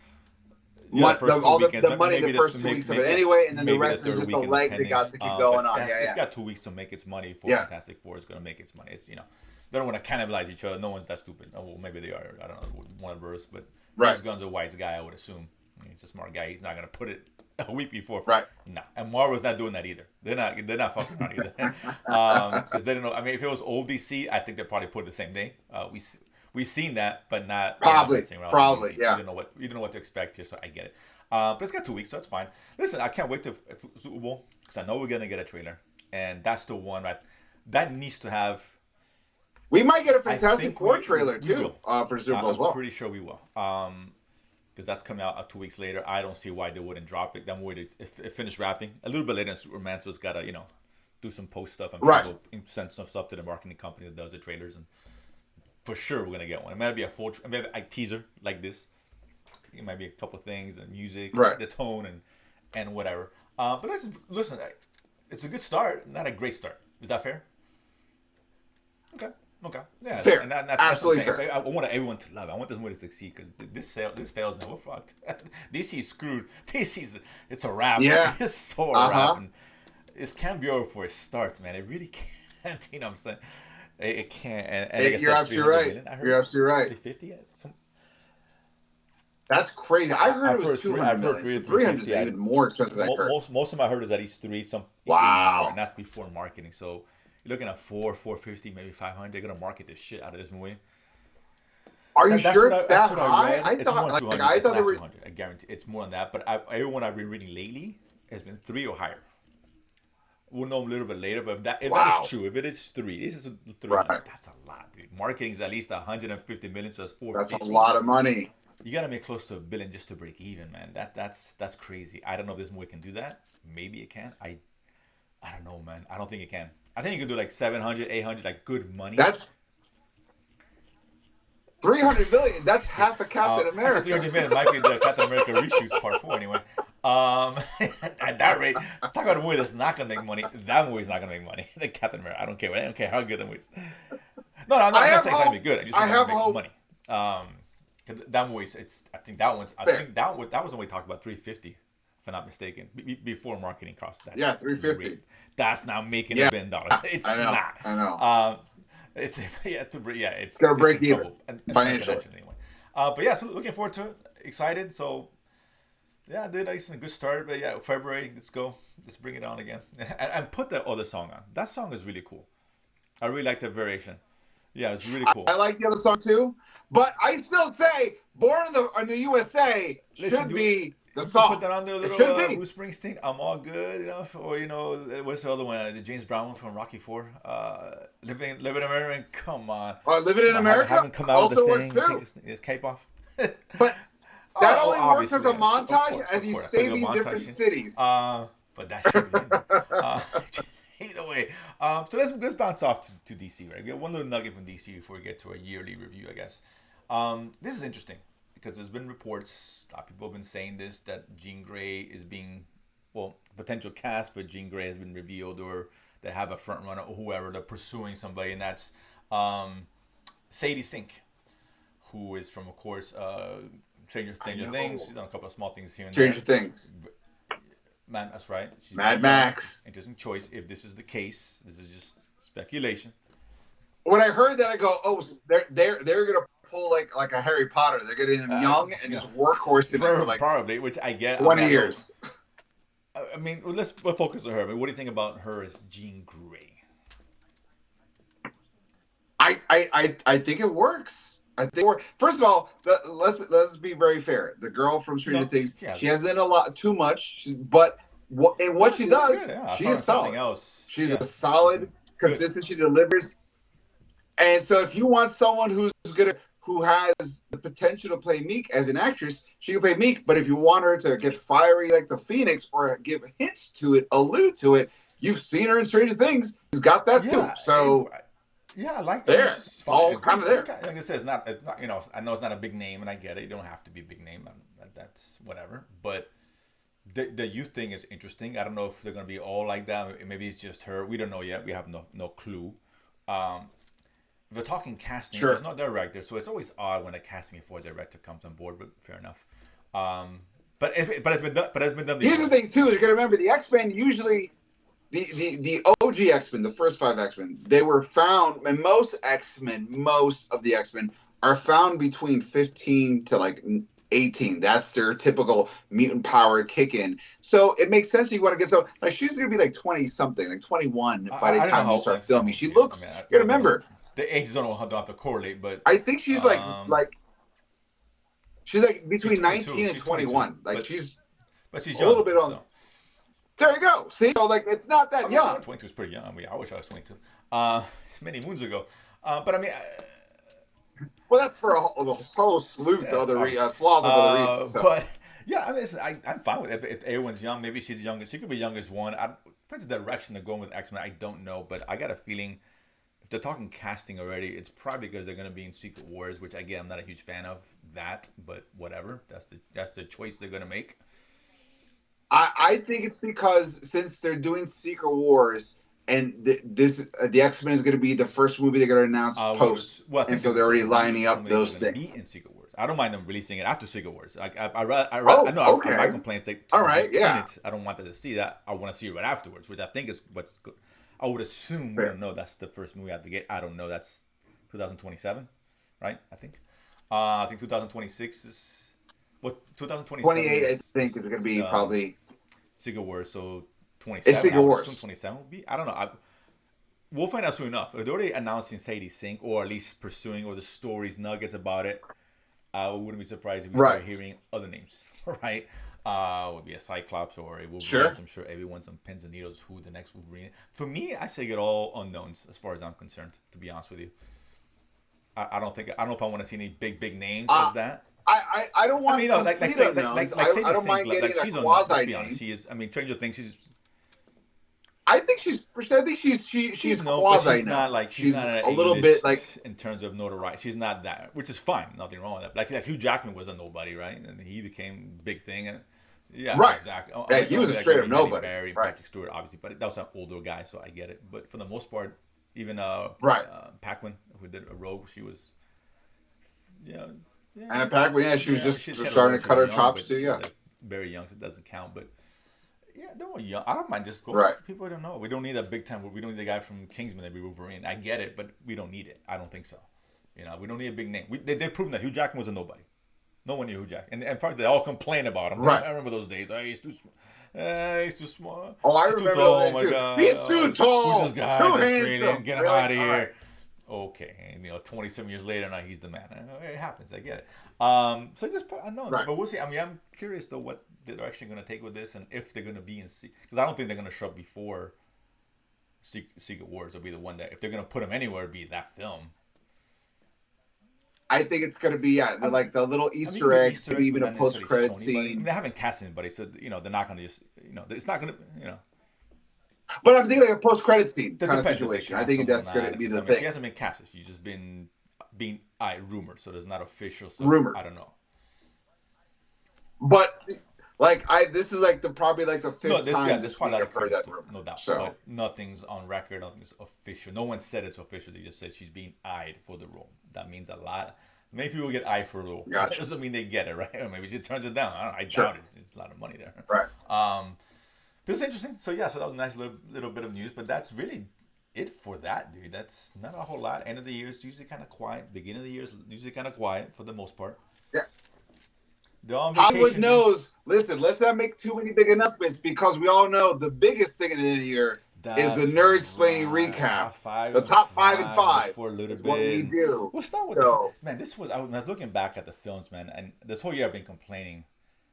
the first two All weekends. the money maybe the first 2 weeks of it anyway, and then the maybe rest is third just the weekend legs it depending. got to keep going on. Yeah, It's yeah. got 2 weeks to make its money. For Yeah. Fantastic Four is going to make its money. It's they don't want to cannibalize each other. No one's that stupid. Oh, well, maybe they are. I don't know. One verse, but Right. James Gunn's a wise guy. I would assume he's a smart guy. He's not going to put it a week before. Right. No, and Marvel's not doing that either. They're not fucking around either. Because they don't know. I mean, if it was old DC, I think they probably put it the same day. We've seen that, but not Probably, messing around. probably, yeah. You don't know what to expect here, so I get it. But it's got 2 weeks, so it's fine. Listen, I can't wait to Super Bowl because I know we're gonna get a trailer, and that's the one that needs to have. We might get a I Fantastic think Four we trailer will. too for Super Bowl as I'm well. pretty sure we will. Because that's coming out 2 weeks later. I don't see why they wouldn't drop it. Then it finished wrapping a little bit later than Superman, so it's gotta do some post stuff and Right. send some stuff to the marketing company that does the trailers and for sure we're gonna get one. It might be a full, maybe a teaser like this. It might be a couple things and music, Right. the tone, and whatever. But listen, it's a good start, not a great start. Is that fair? Okay. Okay. Yeah, Fair. and that's what I'm Absolutely saying. fair. I want everyone to love it. I want this movie to succeed because this fails, no, we're fucked. DC's screwed. DC's it's a wrap. Yeah. It's so a wrap, Uh-huh. and it can't be over before it starts, man. It really can't. You know what I'm saying? It can't. And like I You're said, absolutely 300 right. million. I You're heard absolutely right. 350. Yeah, That's crazy. I heard it I've was heard two three. hundred I've heard million. three So to three 300 is fifty. even more expensive than I heard. Most of them I heard is at least three, some even more, and Wow. that's before marketing. So you're looking at 450, maybe 500. They're gonna market the shit out of this movie. Are you sure it's That's that what I high? read. I It's more thought than 200. I It's thought they not were 200. I guarantee it's more than that. But everyone I've been reading lately has been three or higher. We'll know a little bit later, but if that is wow. true, if it is three, this is three. Right. That's a lot, dude. Marketing's at least 150 million, so that's That's a 450. lot of money. You gotta make close to a billion just to break even, man. That's crazy. I don't know if this movie can do that. Maybe it can. I don't know, man. I don't think it can. I think you can do like 700, 800, like good money. That's 300 million. That's half a Captain I said America. 300 million might be the Captain America reshoots part four anyway. At that rate, talk about a movie that's not gonna make money. That movie's not gonna make money. The Captain America, I don't care. I don't care how good the movie is. No, I'm I not have saying it's gonna hope. be good. I just I think it's have gonna make hope. money. 'Cause that movie's, it's. I think that one's. I Fair. think that was when we talked about 350, if I'm not mistaken, before marketing costs. That's Yeah, 350. great. That's not making Yeah, $1 billion. It's I know. not. I know. It's It's gonna it's in break even trouble and financially. financially anyway. But yeah, so looking forward to it. Excited. So yeah, dude, it's a good start. But yeah, February, let's go. Let's bring it on again, and put the other song on. That song is really cool. I really like the variation. Yeah, it's really cool. I like the other song too, but I still say "Born in the USA" Listen, should be the you can song. put that on there, It little should be. Bruce Springsteen. I'm all good, or what's the other one? The James Brown one from Rocky Four. Living in America. Come on, Living in America haven't come out with also the works thing. too. Take his cape off. But that only works as Obviously, a of montage course, as of he's course. I put it saving on different montage. cities. But that should be in there. Just either way. So let's bounce off to DC, right? We got one little nugget from DC before we get to a yearly review, I guess. This is interesting because there's been reports, a lot of people have been saying this, that Jean Grey is being, well, potential cast for Jean Grey has been revealed, or they have a front runner or whoever, they're pursuing somebody, and that's Sadie Sink, who is from, of course, Stranger Things. She's done a couple of small things here and Stranger there. Things. Man, that's right. She's Mad young. Max. Interesting choice. If this is the case, this is just speculation. When I heard that, I go, "Oh, they're gonna pull like a Harry Potter. They're getting them young and just workhorse in it for like Probably, which I get. 20 years." I mean, we'll focus on her. I mean, what do you think about her as Jean Grey? I think it works. I think first of all, let's be very fair. The girl from Stranger Things, she hasn't done a lot too much, but what she does, she is solid. She's a solid, consistent. She delivers. And so, if you want someone who has the potential to play Meek as an actress, she can play Meek. But if you want her to get fiery like the Phoenix or give hints to it, allude to it, you've seen her in Stranger Things. She's got that too. So. Yeah, I like that. It's all kind of there. Like I said, it's not. I know it's not a big name, and I get it. You don't have to be a big name. That's whatever. But the youth thing is interesting. I don't know if they're gonna be all like that. Maybe it's just her. We don't know yet. We have no clue. If we're talking casting, there's no director, so it's always odd when a casting before a director comes on board. But fair enough. But it's been done. But it's been done before. Here's the thing too: is you got to remember the X-Men usually. The OG X-Men, the first 5 X-Men, they were found, and most of the X-Men are found between 15 to like 18. That's their typical mutant power kick in. So it makes sense you want to get so like she's gonna be like 20 something, like 21 by the time you start filming. She looks. You gotta remember the ages don't have to correlate, but I think she's like she's like between 19 and 21. Like she's young, a little bit on. So. There you go. See, so like it's not that young. 22 is pretty young. I mean, I wish I was 22. It's many moons ago. But I mean, well, that's for a whole slew of other reasons. So. But yeah, I mean, I'm fine with it. If everyone's young, maybe she's younger. She could be young as one. Depends the direction they're going with X-Men. I don't know, but I got a feeling if they're talking casting already, it's probably because they're gonna be in Secret Wars, which again I'm not a huge fan of that, but whatever. That's the choice they're gonna make. I think it's because since they're doing Secret Wars and the X Men is going to be the first movie they're going to announce post, Well, I and think so the they're already first lining up movies are those going to be things. in Secret Wars. I don't mind them releasing it after Secret Wars. Like I Oh, know my okay, complaints that all to be right, in yeah, it. I don't want them to see that. I want to see it right afterwards, which I think is what's good. I would assume we fair. don't know that's the first movie I have to get. I don't know. That's 2027, right? I think 2026 is what 2027 28, I is think, is going to be probably Secret Wars. So it's 27, I Secret would assume Wars, 27 will be. I don't know. We'll find out soon enough. If they're already announcing Sadie Sink, or at least pursuing, or the stories, nuggets about it, I wouldn't be surprised if we right? start hearing other names, right? Would be a Cyclops or a Wolverine. Sure. I'm sure everyone's on pins and needles who the next Wolverine. For me, I say get all unknowns as far as I'm concerned. To be honest with you, I don't think I don't know if I want to see any big names Uh, as that. I don't I mean, want complete unknowns. I Sadie don't Sink, mind getting like a she's unknown. Let's quasi be honest. name. She is. I mean, Stranger Things. I think she's known, but quasi she's known. not like she's She's not an a A little bit like list in terms of notoriety. She's not that, which is fine. Nothing wrong with that. Like Hugh Jackman was a nobody, right? And he became big thing. And yeah, right. exactly. Yeah, Like he was normally a like straight up maybe Halle nobody. Berry, Right. Patrick Stewart, obviously, but that was an older guy, so I get it. But for the most part, even Right. Paquin, who did a Rogue, she was yeah, And back when, yeah, she was yeah. just She had a role starting when to she cut was her young, chops but too. she was Yeah. like very young, so it doesn't count. But yeah, they were young. I don't mind just go Right. for people who don't know. We don't need a big time. We don't need the guy from Kingsman to be Wolverine. I get it, but we don't need it. I don't think so. We don't need a big name. They've proven that Hugh Jackman was a nobody. No one knew Hugh Jackman, and probably they all complain about him. Right. I remember those days. Oh, he's too small. Oh, I He's too remember tall. those Oh my days too. god. He's Oh, too who's this tall, guy? too Just straight in. handsome. Get him Really? out of All right. here. Okay, and 20 some years later, now he's the man. It happens. I get it. So just put unknowns, Right. but we'll see. I mean, I'm curious though what they're actually going to take with this, and if they're going to be in because I don't think they're going to show up before Secret Wars. It'll be the one that if they're going to put them anywhere, it'll be that film. I think it's gonna be like the little I mean, Easter egg, Easter maybe eggs, but even a not necessarily post-credit Sony. But I mean, scene. they haven't cast anybody, so they're not going to just it's not going to. But I'm thinking like a post-credit scene That kind of depends if they situation. I cast think someone or that's gonna not. be Because I the mean, thing. she hasn't been casted. She's just been being rumored, so there's not official. So Rumored. I don't know. But like this is like probably like the fifth time there's this probably a week lot I've of heard credits that to it, rumor. no doubt. So But nothing's on record, nothing's official. No one said it's official. They just said she's being eyed for the role. That means a lot. Many people get eyed for a role. That gotcha. doesn't mean they get it, right? Or maybe she turns it down. I Sure. doubt it. It's a lot of money there. Right. But it's interesting. So yeah, so that was a nice little bit of news. But that's really it for that, dude. That's not a whole lot. End of the year is usually kind of quiet. Beginning of the year is usually kind of quiet for the most part. Yeah. They're on Hollywood vacation. knows. Listen, let's not make too many big announcements because we all know the biggest thing in the year is the Nerdsplaining recap. The top 5 for a little is bit. what we do. We'll start with So man. I was looking back at the films, man, and this whole year I've been complaining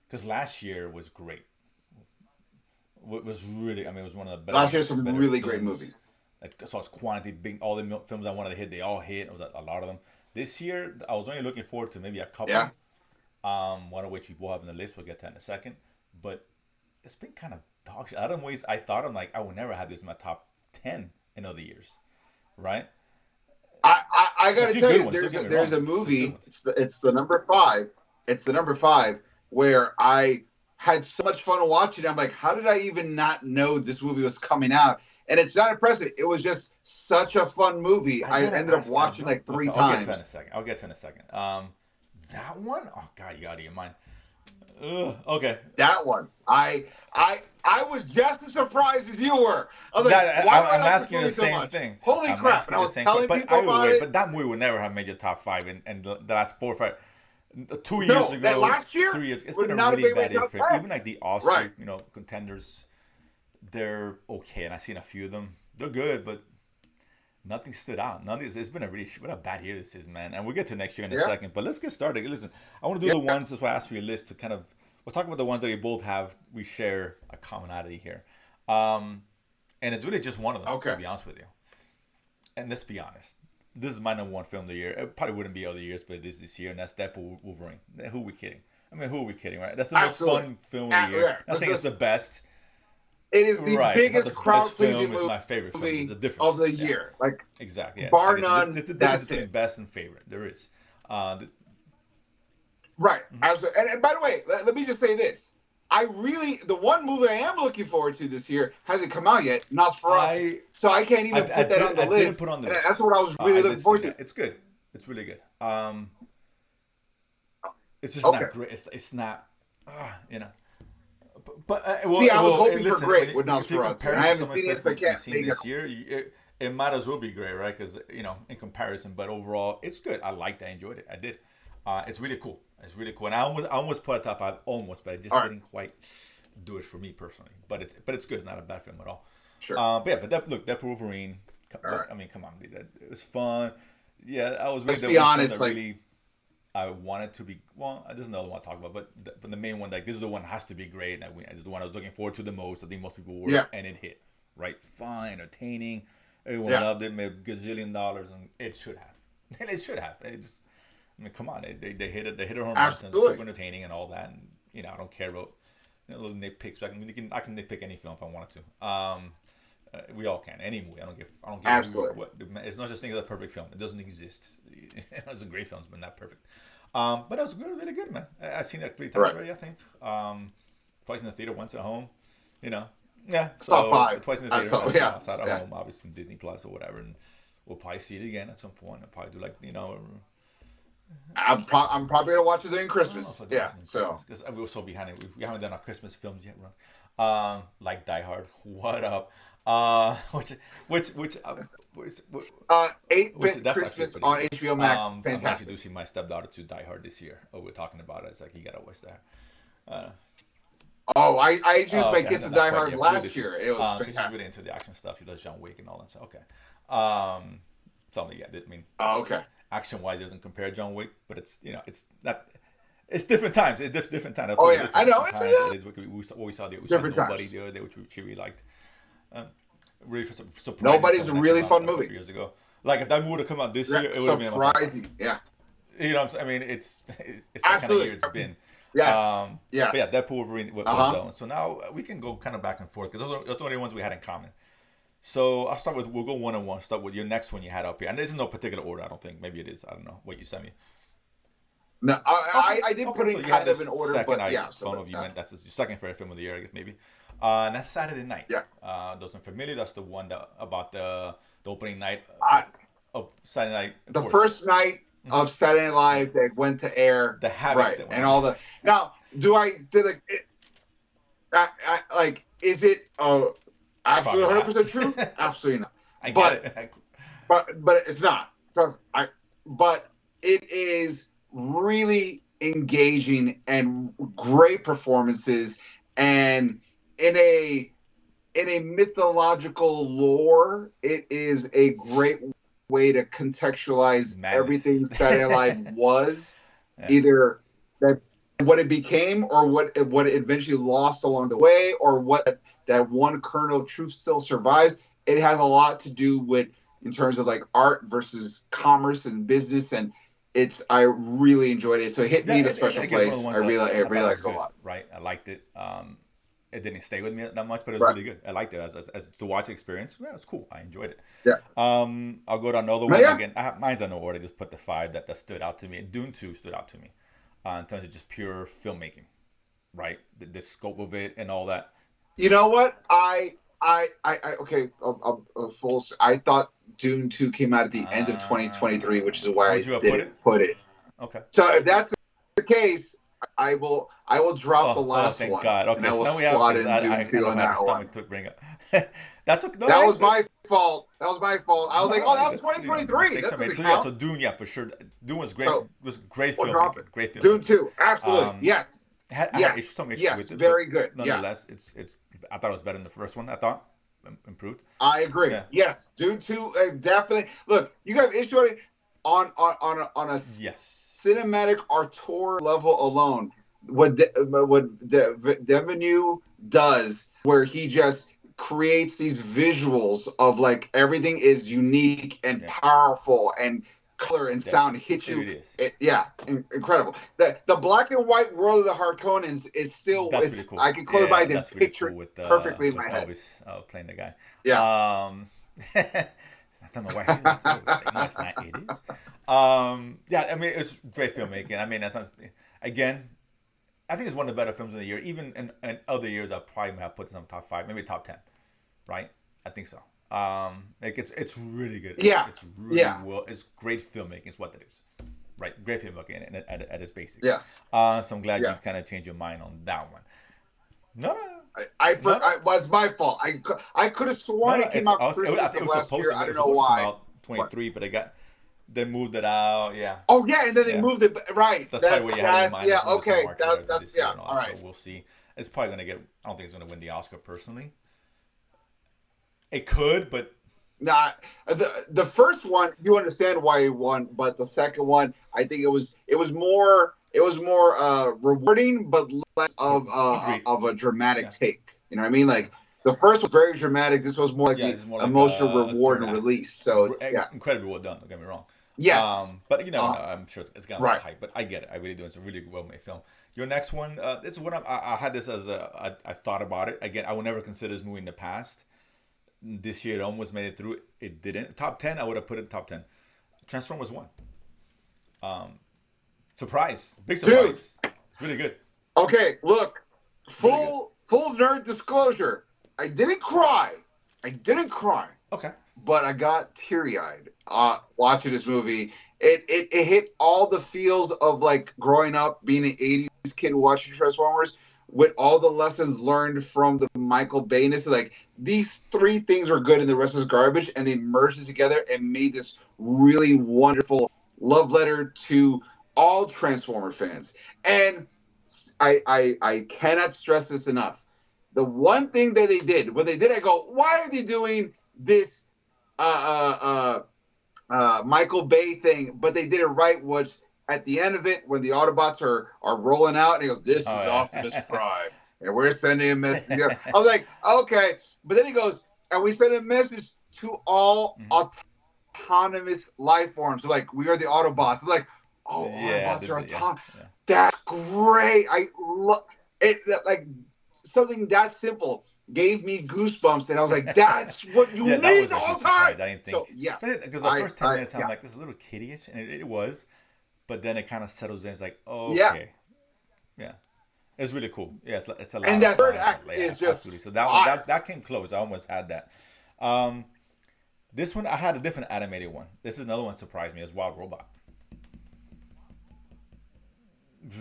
because last year was great. It was really, I mean, it was one of the better. last year's some better really films. great movies. Like so it's quantity, big. All the films I wanted to hit, they all hit. It was a lot of them. This year, I was only looking forward to maybe a couple. Yeah. One of which we will have in the list. We'll get to in a second. But it's been kind of dog shit. Out of ways, I thought I'm like I would never have this in my top 10 in other years, right? I got to tell you, ones, there's a movie. It's the number 5. It's the number 5 where I had so much fun watching. I'm like, how did I even not know this movie was coming out? And it's not impressive. It was just such a fun movie. I ended up watching like 3 times. I'll get to it in a second. That one, oh god, you out of your mind. Okay. That one, I was just as surprised as you were. I was like, why I'm asking you the same thing. Holy crap! And I was telling people about it. But that movie would never have made your top 5 in the last 4 or 5. 2 years No, ago, that last year 3 years. It's would been a not have really made bad year my for top it. 10. Even like the Oscar, Right. contenders, they're okay, and I've seen a few of them. They're good, but nothing stood out. It's been what a bad year this is, man. And we'll get to next year in a second. But let's get started. Listen, I want to do the ones. That's why I asked for your list to kind of. We'll talk about the ones that we both have. We share a commonality here, and it's really just one of them. Okay. To be honest with you, and let's be honest. This is my number 1 film of the year. It probably wouldn't be other years, but it is this year, and that's Deadpool Wolverine. Who are we kidding? I mean, who are we kidding, right? That's the most fun film of the year. I'm not saying it's the best, it is the Right. It's not biggest the best crowd pleasing film. It's my favorite film. There's a movie of difference. the Yeah. year. Like Exactly. Yes. I bar guess none. there's the difference That's between it. best and favorite. There is. The, Right. mhm. Absolutely. And by the way, let me just say this. I really the one movie I am looking forward to this year hasn't come out yet, Nosferatu. I So I can't even put that on the I didn't list. put on the And that's list. what I was I really did looking see forward to. that. It's good. It's really good. It's just not Okay. great. It's not. You know. Well, See, I was hoping for listen. great with If you Nosferatu, compare and it I to haven't some of the seen it, stuff so I we've can't seen make it. this year, it might as well be great, right? Because in comparison. But overall, it's good. I liked it. I enjoyed it. I did. It's really cool. It's really cool. And I almost put a top five, almost, but I All just right. didn't quite do it for me personally. But it's good. It's not a bad film at all. Sure. But yeah, but that Wolverine. All Look, right. I mean, come on, dude, it was fun. Yeah, I was really Let's the be one film honest. that Like, really I wanted to be. Well, there's another one I talk about, but the main one, like this is the one that has to be great. And this is the one I was looking forward to the most. I think most people were, yeah, and it hit. Right, fun, entertaining. Everyone yeah, loved it. Made a gazillion dollars, and it should have. It should have. It's. I mean, come on, they hit it. They hit a home run. It's super absolutely. entertaining and all that. And I don't care about little nitpicks. I can nitpick any film if I wanted to. We all can. Any movie. I don't care who. Absolutely. What. It's not just thing as a perfect film. It doesn't exist. It's a great films, but not perfect. But that was good, really good, man. I've seen that 3 times Right. already. I think. Twice in the theater, once at home. You know. Yeah. Top So five. twice in the I theater, saw. and Yeah. outside of Yeah. home, obviously Disney Plus or whatever, and we'll probably see it again at some point. I'll probably do I'm probably gonna watch it during I don't know if Christmas. I do Yeah. watch it in So Christmas because we're so behind it. We haven't done our Christmas films yet, Ron. Like Die Hard. What up? Which which eight which bit that's actually Christmas pretty on cool. HBO Max. I'm actually Fantastic. introducing my stepdaughter to Die Hard this year. Oh, we're talking about it. It's like you gotta watch that. Uh, Oh, I introduced oh, my okay, kids to not Die quite Hard yet. Probably last this year. year. It was Because she's really fantastic. into the action stuff. She does John Wick and all that. So okay. Um, something yeah. I mean, Oh, okay. action wise, doesn't compare John Wick, but it's it's not. It's different times. It's different times. That's Oh what it yeah, is. I know. Different It's times. It yeah, is what we saw. We saw different Nobody times. the other day, which she really liked. Um, really surprising Nobody's film a when that came really out fun a couple movie. years ago. Like if that movie would have come out this Yeah, year, it would have been in my top five. surprising. Yeah, You know, what I'm saying? I mean, it's that kind of year absolutely. it's been. Yes, But yeah, yes. Deadpool Wolverine Uh was huh. that one. So now we can go kind of back and forth because those are the only ones we had in common. So I'll start with we'll go one on one. Start with your next one you had up here, and this is no particular order. I don't think. Maybe it is. I don't know what you sent me. No, Okay, I did okay. put So in you had kind of this an order, second. but I yeah. don't know So if you meant that's your second favorite film of the year, I guess maybe. And that's Saturday Night. yeah. Those are familiar. That's the one that about the opening night I, of Saturday Night, of the course. first night Hmm. of Saturday Night Yeah, Live that went to air, the havoc right? that went And on. all the now, do I did like like is it absolutely Probably 100% not. true? Absolutely not. I get But it. but it's not. So I but it is really engaging and great performances and in a in a mythological lore, it is a great way to contextualize Madness. everything Saturday Night Live was, Yeah. either that what it became or what it eventually lost along the way, or what that one kernel of truth still survives. It has a lot to do with in terms of like art versus commerce and business, and it's I really enjoyed it. So it hit Yeah, me in a special I guess one of the place. ones that I I really thought like was it a good, lot. right? I liked it. It didn't stay with me that much, but it was Right. really good. I liked it as to watch the experience. Yeah, it's cool. I enjoyed it. Yeah. I'll go to another But one yeah. again. Mine's on no order. I just put the five that stood out to me. And Dune 2 stood out to me in terms of just pure filmmaking, right? The scope of it and all that. You know what? I okay. Full. I thought Dune 2 came out at the end of 2023, which is why Would I you have put didn't it? put it. Okay. So if that's the case, I will drop the Oh, last thank one God. and Okay, I so will now we have slot because in Dune I 2 don't on have the that one. stomach to bring up. That's okay. No, That I was good. my fault. That was my fault. I was like, No, oh, that was that's 2023. mistakes That are made. doesn't So yeah, so count. Dune, yeah, for sure. Dune So was great we'll drop it. filmmaking, great Dune filmmaking. 2, absolutely. Um, Yes. I had Yes. some issues Yes. with it, but Very good. Yeah. nonetheless, it's. I thought it was better than the first one. I thought improved. I agree. Yeah. Yes. Dune 2, definitely. Look, you have issue with it on a Yes. cinematic auteur level alone, Devenue does, where he just creates these visuals of like everything is unique and Yeah. powerful and color and Yeah, sound hit it you. really is. Yeah, incredible. The black and white world of the Harkonnens is still, That's really it's, cool. I can close my Yeah, eyes and that's really picture cool it perfectly in with my head. Elvis playing the guy. Yeah. I don't know why that's Elvis. No, it's not. It is. Yeah, I mean it's great filmmaking. I mean that's again. I think it's one of the better films of the year. Even in other years, I probably might have put this on top five, maybe top 10. Right? I think so. Like it's really good. Yeah. It's really Yeah. well. It's great filmmaking. Is what it is. Right? Great filmmaking at its basics. Yes. So I'm glad you kind Yes. of changed your mind on that one. No, no, I, no, no, it was my fault. I could have no, sworn no. it came out I Christmas think of last year. I it don't was know supposed to come why. out But 23, but they moved it out. Yeah, oh yeah, and then they yeah. moved it right. That's probably what you had in your mind. Yeah, Let's move it to okay. March or whatever That's this year yeah. and all All that. So right. we'll see. It's probably gonna get. I don't think it's gonna win the Oscar personally. It could, but Not the first one. You understand why he won, but the second one, I think it was more rewarding, but less agreed. of a dramatic Yeah, take. You know what I mean? Like the first was very dramatic. This was more like yeah. the It's more like emotional a reward third and act. release. So it's yeah. Incredibly well done. Don't get me wrong. Yes. But you never Uh, know. I'm sure it's got a lot of right. hype. But I get it. I really do. It's a really well made film. Your next one. This is what I had this as I thought about it. Again, I would never consider this movie in the past. This year it almost made it through. It didn't. Top 10. I would have put it in top 10. Transformers one. Um, surprise. Big Dude. surprise. Really good. Okay. Look. Really good. Full nerd disclosure. I didn't cry. I didn't cry. Okay. But I got teary eyed watching this movie. It hit all the feels of like growing up, being an '80s kid watching Transformers, with all the lessons learned from the Michael Bayness. Like these three things were good, and the rest was garbage, and they merged it together and made this really wonderful love letter to all Transformer fans. And I cannot stress this enough. The one thing that they did, when they did, I go, why are they doing this Michael Bay thing? But they did it right. Was at the end of it when the Autobots are rolling out, and he goes, "This Oh is Optimus yeah. Prime, and we're sending a message." I was like, "Okay," but then he goes, "And we send a message to all autonomous life forms. So like we are the Autobots." I'm like, "Oh, Yeah. Autobots are Yeah. autonomous. Yeah. That's great. I love it. Like something that simple." Gave me goosebumps, and I was like, "That's what you Yeah, that need was the a whole huge time." surprise. I didn't So think yes, because the first 10 minutes I'm yeah, like, this is a little kiddyish, and it was, but then it kind of settles in. It's like, yeah. okay, yeah, it's really cool. Yeah, it's a lot And of that third fun. act Like, is yeah, just absolutely. So that one fire. that came close. I almost had that. Um, this one I had a different animated one. This is another one that surprised me. It's Wild Robot.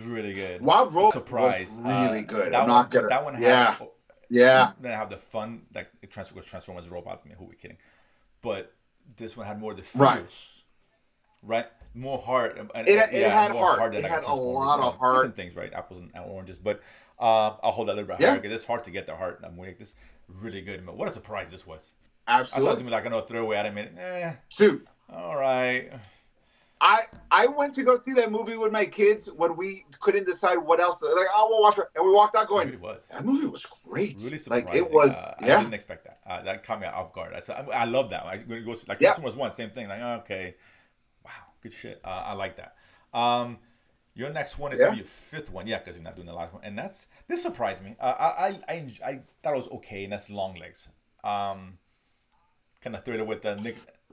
Really good. Wild Rope was Surprise. really good. I'm That one, not but gonna. that one had. Yeah, yeah. Then I have the fun, like it Transformers robot. I mean, who are we kidding? But this one had more of the Right. feels, right? More heart, It yeah, had more heart. heart than It like a had a Transformers. lot of Different heart. things, right? Apples and oranges, but I'll hold that a little bit higher Yeah, because it's hard to get the heart. I'm like this really good. What a surprise this was! I thought it was absolutely. gonna be like another throwaway animated. Dude, All right. I went to go see that movie with my kids when we couldn't decide what else. Like, oh, we'll watch it, and we walked out It going, really was. "That movie was great. Really Like it surprising. was. I Yeah, didn't expect that. That caught me off guard. I love that. When it goes like yeah, Transformers one, same thing. Like okay, wow, good shit. I like that. Your next one is gonna yeah." be your fifth one, yeah, because you're not doing the last one, and this surprised me. I thought it was okay, and that's Long Legs. Kind of thrilled with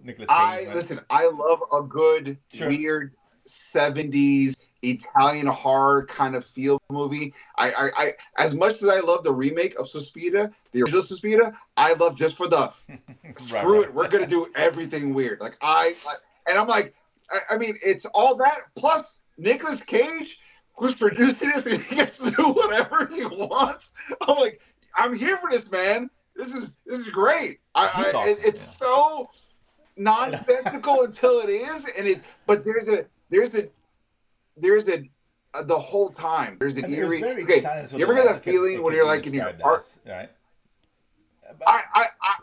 Nicholas Cage, I right? listen. I love a good Sure. weird '70s Italian horror kind of feel movie. I as much as I love the remake of Suspita, the original Suspita, I love just for the Right, screw right. it. We're gonna do everything weird. And I'm like, I mean, it's all that plus Nicolas Cage, who's producing this, and he gets to do whatever he wants. I'm like, I'm here for this, man. This is great. He's awesome. It's Yeah. so nonsensical until it is, and it. But there's a the whole time there's an I mean, it was eerie. very Okay, exciting. So you the ever get last that feeling it when could you're be like in your described heart? as right. But,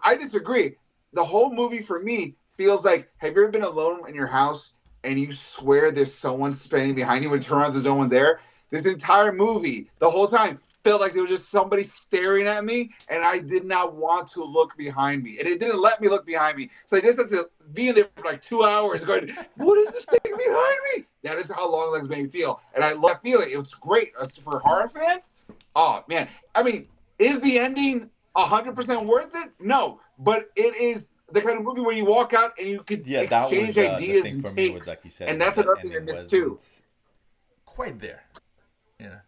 I disagree. The whole movie for me feels like, have you ever been alone in your house and you swear there's someone standing behind you when you turn around there's no one there? This entire movie, the whole time, felt like there was just somebody staring at me, and I did not want to look behind me, and it didn't let me look behind me. So I just had to be in there for like 2 hours, going, "What is this thing behind me?" That is how Long Legs made me feel, and I love that feeling. It was great for horror fans. Oh man, I mean, is the ending 100% worth it? No, but it is the kind of movie where you walk out and you could Yeah, that exchange was the ideas thing and for me was takes, like you said, and was that's that another thing I ending missed wasn't too. quite there. You know.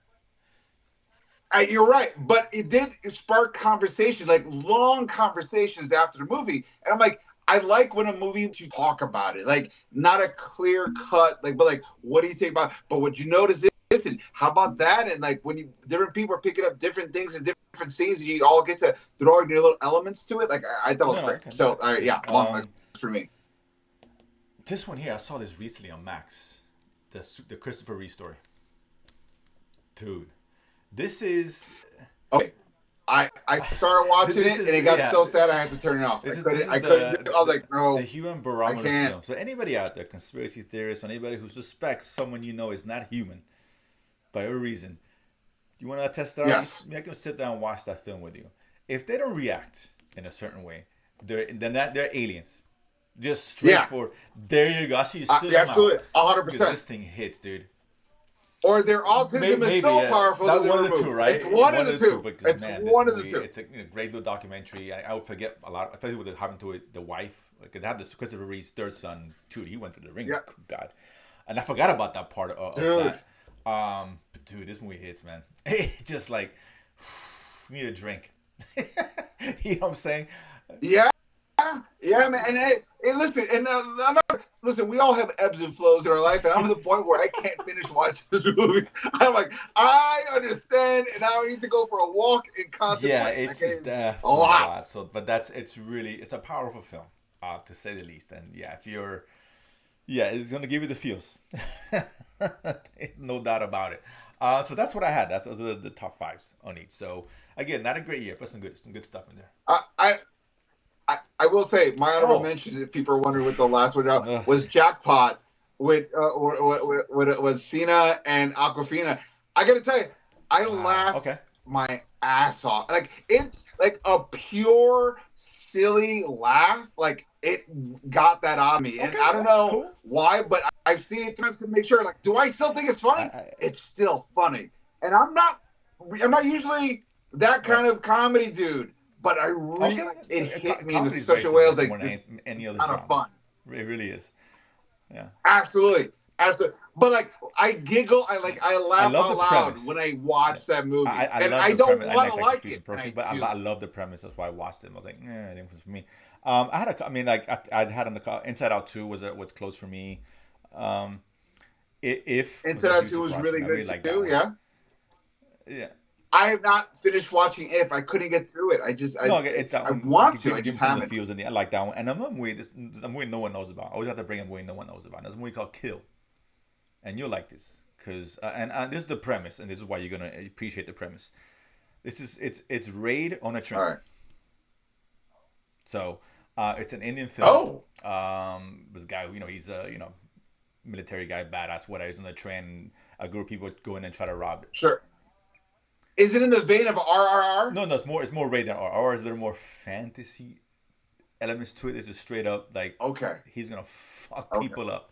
You're right, but it did spark conversation, like long conversations after the movie. And I'm like, I like when a movie you talk about it, like not a clear cut, like, but like, what do you think about? But what you notice is, listen, how about that? And like when you different people are picking up different things and different scenes, and you all get to throw in your little elements to it. Like I thought it was No, no, great. okay, no, So that's cool. yeah, long legs for me. This one here, I saw this recently on Max, the Christopher Reeve story, dude. This is Okay, I started watching this it and is it got yeah. so sad I had to turn it off. This is I couldn't do it. I was like, the no, human I barometer can't. film. So anybody out there, conspiracy theorists, anybody who suspects someone you know is not human by a reason, you want to test it out? Yes. I can sit down and watch that film with you. If they don't react in a certain way, they're aliens. Just straight Yeah. for there you go. I see you sit Yeah, them out absolutely, 100%. because this thing hits, dude. Or their autism is Maybe so powerful that that they're one of the two, removed. It's right? one of One the of the two. two. Because It's man, this one of the movie, two. it's a great little documentary. I would forget a lot, especially with it happened to the wife. Like it had this Christopher Reeve's third son, dude. He went to the ring. Yeah, God, and I forgot about that part of dude. that. Dude, this movie hits, man. It just like need a drink. You know what I'm saying? Yeah, yeah, man. And listen, and listen. We all have ebbs and flows in our life, and I'm at the point where I can't finish watching this movie. I'm like, I understand, and now I need to go for a walk and Yeah, contemplate. Like it's it it's is a definitely a lot. lot. So, but it's a powerful film, to say the least. And yeah, if you're yeah, it's gonna give you the feels, no doubt about it. So that's what I had. That's those are the top fives on each. So again, not a great year, but some good stuff in there. I, I I will say my honorable Oh, mention, if people are wondering what the last one out, ugh, was Jackpot with Cena and Aquafina. I got to tell you, I wow. laughed Okay, my ass off. Like it's like a pure silly laugh. Like it got that on me, and okay, I don't that's know cool. why, but I've seen it times to make sure. Like, do I still think it's I, funny? I It's still funny, and I'm not usually that right. kind of comedy dude, but I Okay, really like it hit me in comedy is very such a way. I was subjective more like, than this is any other kind of genre. fun. It really is. Yeah. Absolutely, absolutely. But like, I giggle, I I laugh love the out loud when premise. I Yeah. watch that movie, I and love I the don't premise. I want like to the like execution it, and personally, I but I do. love the premise. That's why I watched it. I was like, it was for me. I had I mean, like I'd had on the Inside Out 2 was close for me. Um, if was Inside a Out huge 2 was surprise for really me. I good really like that too. one. Yeah, Yeah. I have not finished watching If. I couldn't get through it. No, it, that I one want to. I give just me some of the haven't. feels, and I like that one. And another movie, this a movie no one knows about. I always have to bring a movie no one knows about. There's a movie called Kill, and you'll like this because and this is the premise, and this is why you're gonna appreciate the premise. This is it's raid on a All train. right. So it's an Indian film. Oh, This guy, he's a military guy, badass, whatever. He's on the train. A group of people go in and try to rob it. sure. Is it in the vein of RRR? No, no, it's more raid than R. R is a little more fantasy elements to it. It's just straight up like Okay. he's gonna fuck Okay. people up.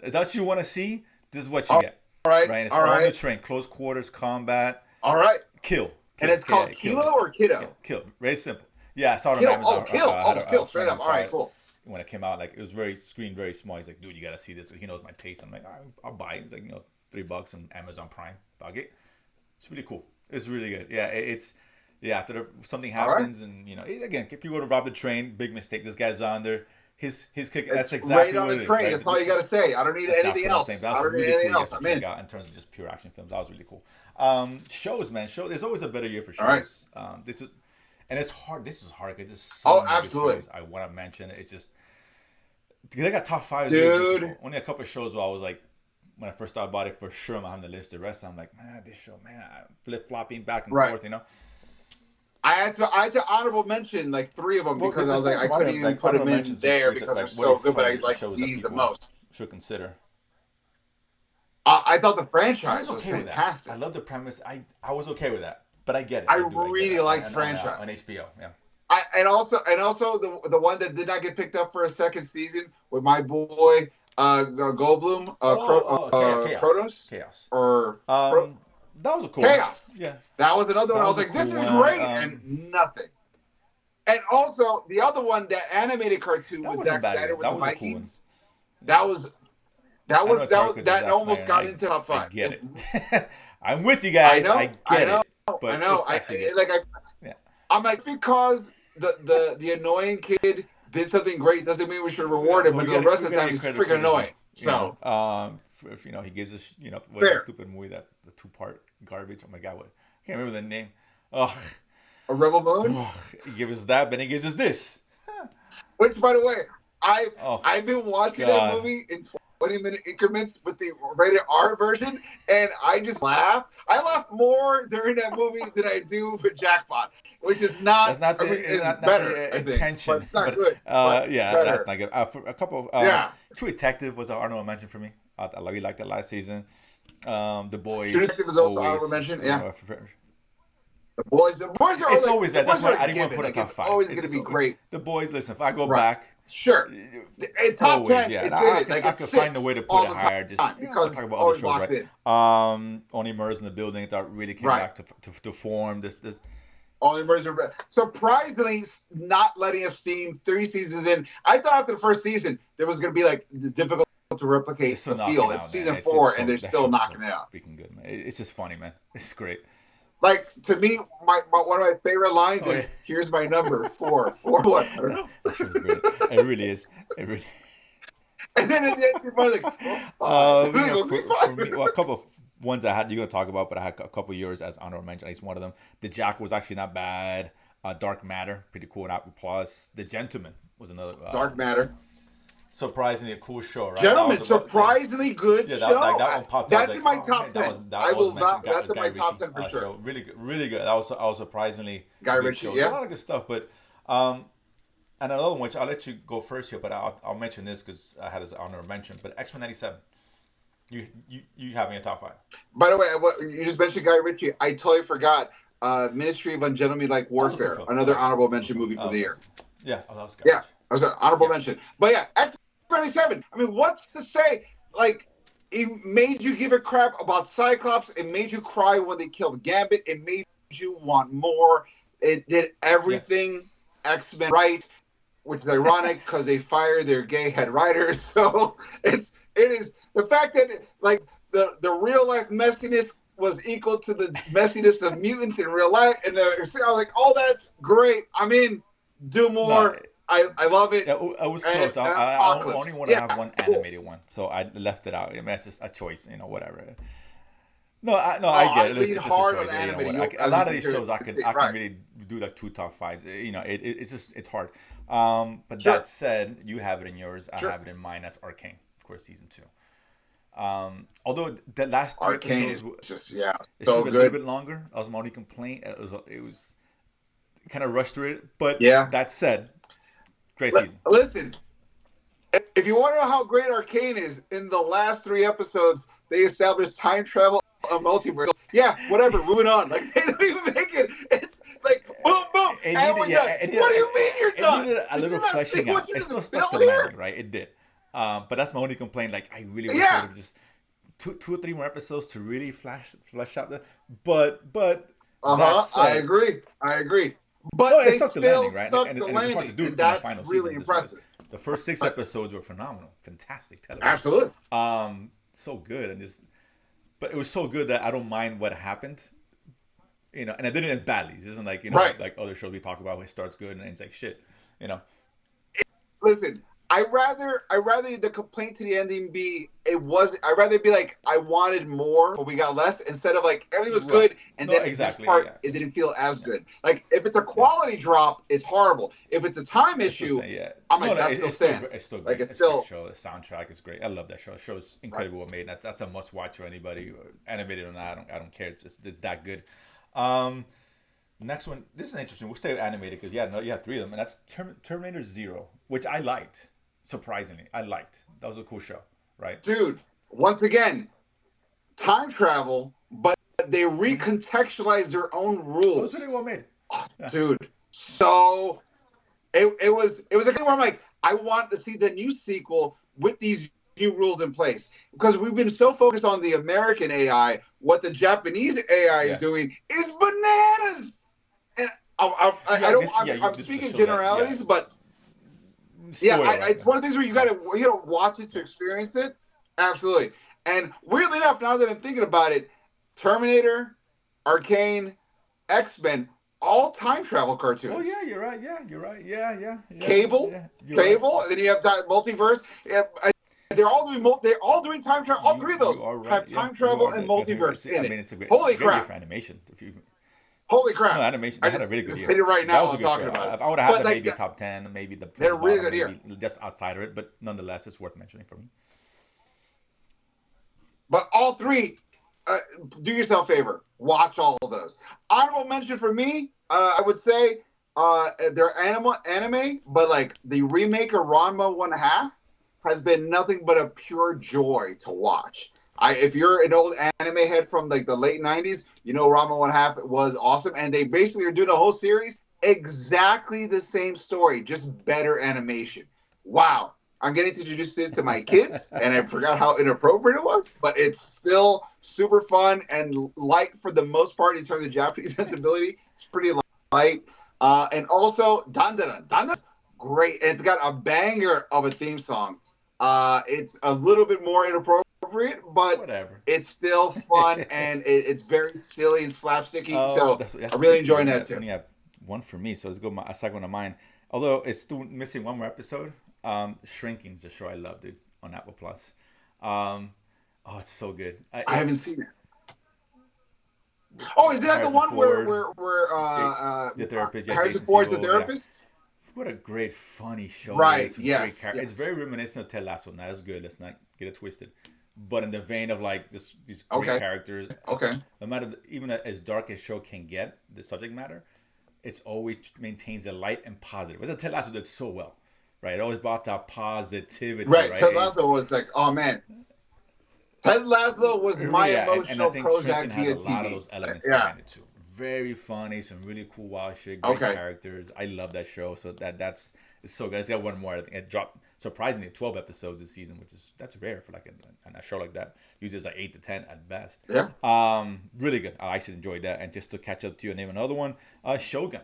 If that's what you want to see, this is what you All get. right. Right? And it's All all on the right. train, close quarters, combat, All right. kill, And kill, it's kill, called kill, Kilo or yeah, Kiddo? kill. Very simple. Yeah, I saw it on Kill. Oh, Amazon. kill. I had Oh, kill. a Straight friend up. who All saw right. it Cool. when it came out. Like it was very screen, very small. He's like, dude, you gotta see this. He knows my taste. I'm like, all right, I'll buy it. It's like $3 on Amazon Prime. Fuck it. It's really cool. It's really good. Yeah, it's yeah. After something All right. happens, and again, if you go to rob the train, big mistake. This guy's on there. His kick. That's It's right exactly on what a it is. train. Right. That's all you got to say. I don't need That's anything what I'm saying. else. I That's don't need really anything cool. You else. get I'm to check in. out in terms of just pure action films. That was really cool. Shows, man. There's always a better year for All right. shows. This is, and it's hard. This is hard because there's so Oh, many good absolutely. shows I want to mention. It's just they got top five is really Dude. difficult. Only a couple of shows where I was like, when I first thought about it, for sure I'm on the list. The rest, I'm like, man, this show, man, flip flopping back and Right. forth. I had to honorable mention like three of them Well, because I let's was like, start I some couldn't even put honorable them in mentions. Just there straight to, because they're like, what are so good, but I funny like shows that these the people most. should consider. I thought the I franchise was was okay with that. I fantastic. love the premise. I was okay with that. But I get it. I I get it. really liked On franchise. HBO, yeah. And also the one that did not get picked up for a second season with my boy Goldblum, Chaos, Kronos chaos. or Um, that was a cool one. Chaos. Yeah, That was another one. that I was was a like, this cool is one. great, and nothing. And also the other one, that animated cartoon That with wasn't Zack bad Snyder either. with That the was a cool one. Vikings. That was that I know was it's that hard was because it's that Zack almost Snyder, and got into top I five. get it. I'm with you I guys. know, I I get know, it, I but know. it's actually good. Like Yeah. I'm like, because the annoying kid did something great doesn't mean we should Yeah, reward him, but but the rest we of the gotta time give he's credit freaking where credit's due. annoying. You know, So if he gives us, what is the fair. stupid movie that the 2 part garbage? Oh my god, what? I can't remember the name. Oh, A Rebel Moon, he gives us that, but he gives us this. which by the way, I Oh I've been watching that god, movie in 20-minute increments with the rated R version, and I just laugh. I laugh more during that movie than I do for Jackpot, which is not. that's not I mean, the is not better, the I think, but intention, it's not but good. But yeah, that's better. not good. For a couple of Yeah. True Detective was an honorable mention for me. I really liked that last season. The True Detective Boys is also honorable always mention. one Yeah. of my favorite. The boys are It's like always the that. That's boys why are I a didn't want to given. put a Like top it's five. always going to be great. The Boys. Listen, if I go Right. back, Sure. In top always, 10, yeah. And it's in I it. can Like I it's can find a way six to put all it the higher. Just time I'll because talk it's about other always shows, locked right? in. Only Murders in the Building that really came Right. back to form. This Only version. Surprisingly, not letting us see 3 seasons in. I thought after the first season there was going to be like difficult to they're replicate still the knocking feel. It's out, man. season It's four, and so they're that still show's so knocking it out. freaking good, man. It's just funny, man. It's great. Like to me, my one of my favorite lines Oh is, yeah, "Here's my number, four, four what? I don't know." that show's brilliant. It really is. It really. And then at the end, people are like, "Oh, five." I'm like, "Okay, For me, well, a five." couple of ones I had you're gonna talk about, but I had a couple of years as honorable mention. At least one of them. The Jack was actually not bad. Dark Matter, pretty cool. And Apple Plus. The Gentleman was another Dark Matter. surprisingly a cool show, right? That Gentlemen, was about yeah. surprisly good Yeah, show. that one popped out. I was That's like, in my oh top man, 10. that I was will mentioned not. That's in Guy my top Ritchie 10 for sure. show. Really good, really good. That was surprisingly Guy good Ritchie, show. There's a yeah. lot of good stuff, but and another one which I'll let you go first here, but I'll mention this because I had this honorable mention. But X-Men '97, you have in your top five. By the way, what you just mentioned Guy Ritchie. I totally forgot. Ministry of Ungentlemanlike That was a cool Warfare, film. I another like that. honorable That was a mention cool movie film. for the year. Yeah, that was Yeah, garbage. that was an honorable Yeah, mention. But yeah, X-27. I mean, what's to say? Like, it made you give a crap about Cyclops. It made you cry when they killed Gambit. It made you want more. It did yeah. everything X-Men right, which is ironic because they fired their gay head writer. So it is the fact that like the real life messiness was equal to the messiness of mutants in real life, and I was like, oh, that's great. I'm in. Do No, more. I love it. it was And close. I only Apocalypse. want to Yeah, have one cool. animated one, so I left it out. I mean, that's just a choice, whatever. No, I Oh, get I it. lean It's just a hard on choice. animated. What? A As you lot of these can shows see, I can right? really do like 2 top 5s. It's just it's hard. But Sure, that said, you have it in yours. I sure. have it in mine. That's Arcane, of course, season 2. Although the last three Arcane episodes, is just, yeah, it should so have been a little good. bit longer. That was my only complaint. It was kind of rushed through it. But Yeah. that said, great season. Listen, if you want to know how great Arcane is, in the last 3 episodes, they established time travel and multiverse. Yeah, whatever. Moving on. Like they don't even make it. It's like boom, boom, It and needed, we're yeah, done. What do you mean you're it done? needed a Did little you not see fleshing what out. you It did still to stuck the build here? landing, right? It did. But that's my only complaint. Like, I really wish I would Yeah. have just two or three more episodes to really flesh out the. But that I said, agree. I agree. no, But it they stuck the still landing, right? stuck And the it's hard to landing, do and in a that's final really season. impressive. The first six But episodes were phenomenal, fantastic television. absolutely. So good and just, but it was so good that I don't mind what happened. And I didn't end badly. It isn't like Right. like other shows we talk about where it starts good and ends like shit. You know. Listen, I rather the complaint to the ending be it was I rather be like I wanted more but we got less instead of like everything was Right. good and No, then in this exactly. part Yeah. it didn't feel as Yeah. good. Like if it's a Yeah. quality drop, it's horrible. If it's a time It's still issue, staying, yeah. I'm No, like no, that still stands. it's still Like great. it's It's a great still show. The soundtrack is great. I love that show. The show's right. incredible made. That's a must watch for anybody, animated or not. I don't care. It's that good. Um, Next one. This is interesting. We'll stay with animated because yeah, no, you have 3 of them, and that's Terminator Zero, which I liked. Surprisingly, I liked. That was a cool show, right? Dude, once again, time travel, but they Mm-hmm. recontextualized their own Oh, it's rules. really well made. Oh, Yeah. dude, so it was a thing where I'm like, I want to see the new sequel with these new rules in place because we've been so focused on the American AI. What the Japanese AI is Yeah. doing is bananas. And I Yeah. don't. This. Yeah. I'm This is a speaking show that. Yeah. generalities, but yeah, Spoiler, right? it's one of the things where you gotta watch it to experience it. Absolutely. And weirdly enough, now that I'm thinking about it, Terminator, Arcane, X-Men, all time travel Oh cartoons. yeah, you're right. Yeah, you're right. Yeah, yeah, yeah, Cable, yeah. You're right. Cable, and then you have multiverse. Yeah, they're all doing time travel. All three of those You are right. have Yeah, time you travel are. and multiverse It's, I in mean, it. it's a Holy great year crap! for animation. If you Holy no crap! animation, they I had a just really good just year. hit it right That now was while a I'm good talking show. about it. I would have had But them like, maybe top 10, maybe they're towards a the really bottom, good year. maybe just outside of it. But nonetheless, it's worth mentioning for me. But all three, uh, do yourself a favor, watch all of those. Honorable mention for me, I would say they're anime, but like the remake of Ranma One Half has been nothing but a pure joy to watch. If you're an old anime head from like the late '90s, you know Ranma One Half was awesome, and they basically are doing a whole series exactly the same story, just better animation. Wow, I'm getting to introduce it to my kids, and I forgot how inappropriate it was, but it's still super fun and light for the most part in terms of Japanese sensibility. It's pretty light. And also, Dandara. Dandara's great. And it's got a banger of a theme song. It's a little bit more inappropriate, but Whatever. it's still fun and it's very silly and slapsticky. Oh, So that's I'm three really for you. enjoying that too. Only have one for me. So let's go a second one of mine. Although it's still missing one more episode. Shrinking's a show I love, dude, on Apple Plus. Um, oh, it's so good. I haven't It's seen it. Oh, is that the Harrison one where Ford, where the therapist. Yeah, Harrison Jason Ford's the Segel. Yeah, therapist? what a great, funny show it Right. is. Some great Yes. characters. It's Yes. very reminiscent of Ted Lasso. Not as good. Let's not get it twisted. But in the vein of like these great Okay. characters, Okay. no matter even as dark as show can get, the subject matter, it's always maintains a light and positive. It's a Ted Lasso did so well, right? It always brought that positivity, Right. right? Ted Lasso was like, oh man, Ted Lasso was my Yeah, and I emotional think Shrinking Prozac has a via lot of TV. those elements Yeah. behind it too. Very funny, some really cool wild shit, great Okay. characters. I love that show. So that's it's so good. It's got one more. I think it dropped surprisingly 12 episodes this season, which is that's rare for like a show like that. Usually it's like 8 to 10 at best. Yeah. Really good. I actually enjoyed that. And just to catch up to you and name another one, Shogun,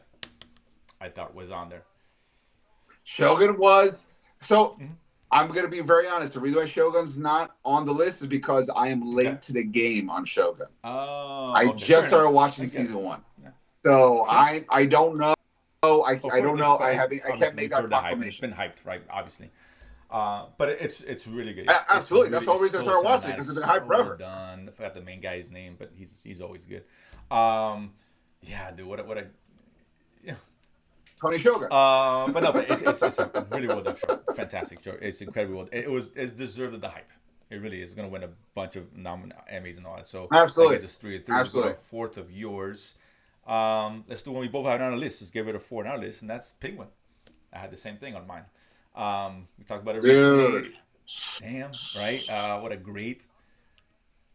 I thought was on there. Shogun was so. Mm-hmm. I'm gonna be very honest. The reason why Shogun's not on the list is because I am Okay. late to the game on Shogun. Oh, I okay, fair just started enough. watching I get it. season one, Yeah. so See, I don't know. of I course, don't it's know. I can't obviously make you've that heard the hype and it's proclamation. been hyped, right? Obviously, but it's really good. Yeah, Absolutely, that's the whole it's reason I so started watching it cinematic, because it's been so hyped well forever. done. I forgot the main guy's name, but he's always good. Um, yeah, dude, what a yeah. Tony Shogun. But no, but it's a really well done show. Fantastic show. It's incredibly well. It's deserved of the hype. It really is. It's gonna win a bunch of Emmys and all that. So that gives Absolutely, us three. Three. Let's go to a absolutely, fourth of yours. Let's do one we both have on our list. Let's get rid of four on our list, and that's Penguin. I had the same thing on mine. We talked about it dude. recently. Damn, right? What a great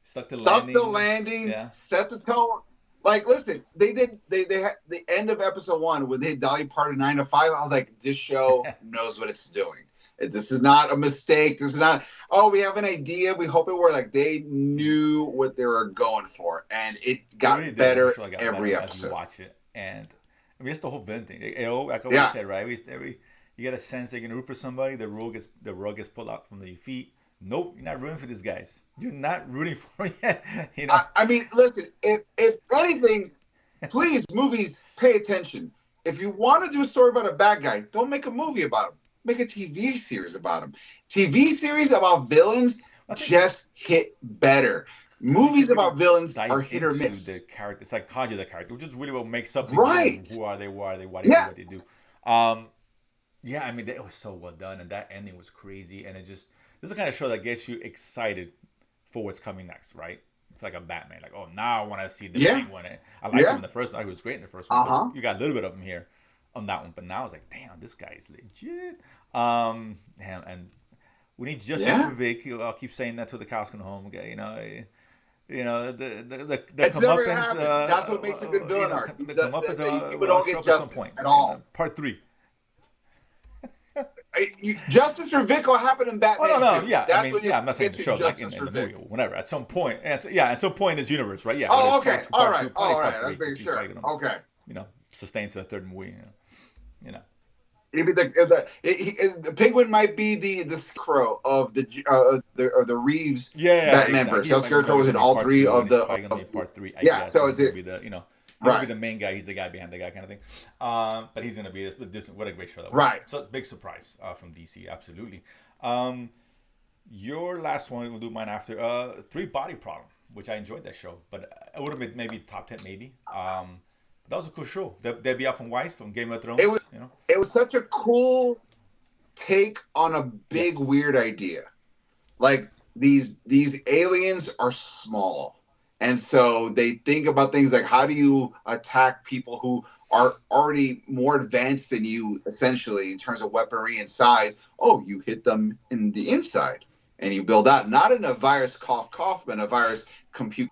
stuck the Stuck the landing. landing, Yeah. set the tone. Like, listen, they had the end of episode one when they Dolly parted 9 to 5. I was like, this show knows what it's doing. This is not a mistake. This is not. Oh, we have an idea. We hope it worked. Like they knew what they were going for, and it It really got did. The better show got every better as you episode. watch it, and I mean it's the whole villain thing. Like I always Yeah, said, right? Every you get a sense they can root for somebody. The rug gets pulled out from your feet. Nope, you're not rooting for these guys. You're not rooting for it. You know. I mean, listen. If anything, please, movies, pay attention. If you want to do a story about a bad guy, don't make a movie about him. Make a TV series about him. TV series about villains I think just hit better. because you Movies can really about villains dive are hit or into the miss. character psychology of the character, which is really what makes up these villains. Right. Who are they? Why are they? Why do they do Yeah. what they do? Um, yeah, I mean, it was so well done, and that ending was crazy. And it just this is the kind of show that gets you excited for what's coming next, right? It's like a Batman, like oh now I want to see the Yeah. Penguin. I liked him Yeah. in the first one; he was great in the first one, Uh but huh. you got a little bit of him here on that one. But now it's like, damn, this guy is legit. And we need justice for Yeah. Vic. I'll keep saying that till the cows come home. Okay, you know, The It's never gonna comeuppance. happen. That's what makes a good villain arc. The comeuppance People will don't show get up at some justice point. at all. Part three. Justice for Vic will happen in Oh no, Batman no, too. yeah. I That's mean, when you yeah. I'm not saying get the your show, like Justice in for the movie Vic. or whatever. At some point, at some point in this universe, right? Yeah. Whether Oh, it's okay. part two, All part two, right. probably All right. part Let's three, because make he's sure. probably gonna, Okay. sustain to a third movie. You know. Maybe the Penguin might be the Scarecrow of the Reeves Yeah, Batman verse. exactly. So We know Scarecrow he's was in gonna be all part three two, and of he's the probably gonna be part three, I yeah. guess. So He's it's gonna be he won't be right, the main guy. He's the guy behind the guy, kind of thing. But he's gonna be this. But what a great show that was! right. So big surprise from DC, absolutely. Um, your last one, we'll do mine after. Three Body Problem, which I enjoyed that show, but it would have been maybe top 10, maybe. That was a cool show. Debbie Alpha Weiss from Game of It was Thrones. it was such a cool take on a big Yes. weird idea. Like these aliens are small. And so they think about things like how do you attack people who are already more advanced than you essentially in terms of weaponry and size. Oh, you hit them in the inside and you build out not in a virus cough but in a virus compute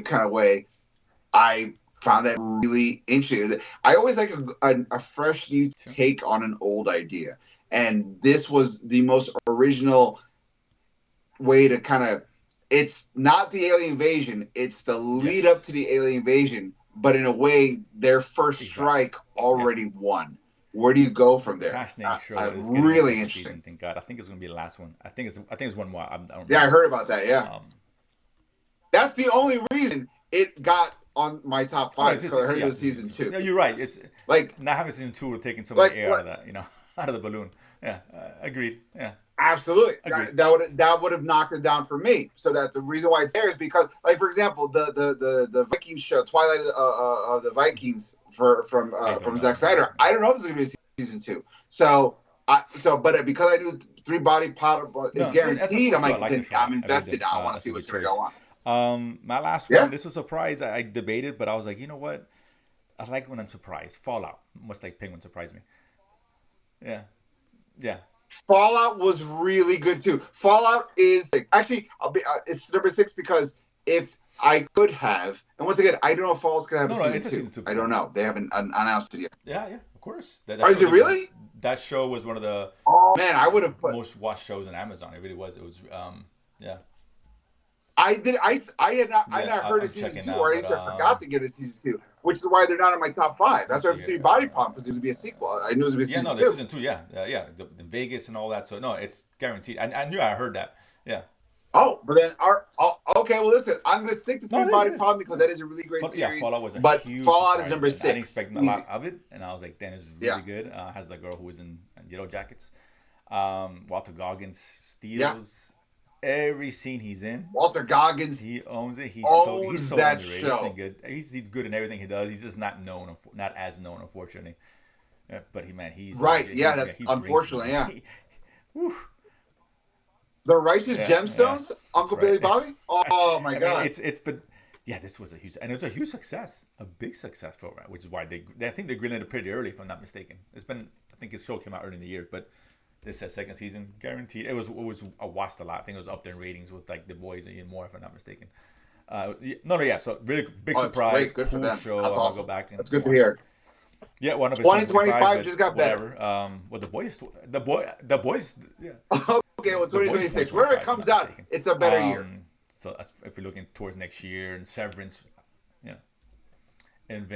kind of way. I found that really interesting. I always like a fresh new Sure. take on an old idea. And this was the most original way to kind of, it's not the alien invasion, it's the lead up to Yes. the alien invasion, but in a way, their first Exactly. strike Yeah. already won. Where do you go from there? Fascinating show, and it's getting a Really second interesting. season. Thank God. I think it's gonna be the last one. I think it's one more. I don't Yeah, I remember. heard about that. Yeah. Um, That's the only reason it got on my top oh, five it's just because I heard it yeah, was it's season season two. two. No, you're right. It's Like, not having season two would taking some of the like air out what? of that. Out of the balloon. Yeah, agreed. Yeah, Absolutely, agreed. that would have knocked it down for me. So that the reason why it's there is because, like for example, the Vikings show, Twilight of the Vikings I don't from know. Zack Snyder. I don't know if it's going to be season two. But because I knew Three Body Pot is No, that's a guaranteed, cool I'm show. I like like the then show. I'm I really invested did. now. I want to That's see a good what's going to go choice. on. My last one. Yeah. This was a surprise. I debated, but I was like, you know what? I like when I'm surprised. Fallout, much like Penguin surprised me. Yeah, yeah. Fallout was really good too. Fallout is actually it's number six because if I could have, and once again, I don't know if Fallout's gonna have a No, season it's a two. season two I don't coming. know. They haven't announced it yet. Yeah, yeah, of course. Or is it really? That show was one of the Oh man, I would have put. most watched shows on Amazon. It really was. It was yeah. I did. I had Yeah, not heard I'm of season checking two, now, or at but least I forgot to get a season two, which is why they're not in my top five. let me That's why see I'm Three here. Body Problem because it would be a sequel. I knew it was Yeah, going to no, be there's season two. season two. Yeah, yeah. The Vegas and all that. So no, it's guaranteed. I knew I heard that. Yeah. Oh, but then okay. Well, listen, I'm going to stick to No, Three it is. Body It is. Problem because that is a really great Yeah, series. Fallout was a But huge Fallout is surprise, number and I didn't six. expect a Easy. lot of it. And I was like, "Damn, it's Yeah. really good." Has the girl who was in Yellow Jackets. Walter Goggins Yeah. steals every scene he's in. Walter Goggins He owns it. He's owns so that underrated. It's been show. good. He's good in everything he does. He's just not as known, unfortunately. But he's Right. Yeah, that's he brings unfortunately, it. yeah. Whew. The Righteous Yeah, Gemstones, that's Uncle Billy right. Bobby? Oh my I mean, God. but yeah, this was a huge, and it was a huge success, a big success for it, which is why I think they greenlit it pretty early, if I'm not mistaken. I think his show came out early in the year, but this says second season guaranteed. It was I watched a lot. I think it was up there in ratings with like The Boys and even more, if I'm not mistaken. No, yeah. So really big Oh, that's surprise, great. Good for cool them. show. That's I'll go awesome. back and That's good to watch it. hear. Yeah, one of his 2025 but just got better. whatever. Well, the boys. Yeah, Okay, well, the boys is 2026. Whenever 2025, it if I'm comes not out, mistaken. it's a better year. So if you're looking towards next year and Severance, yeah,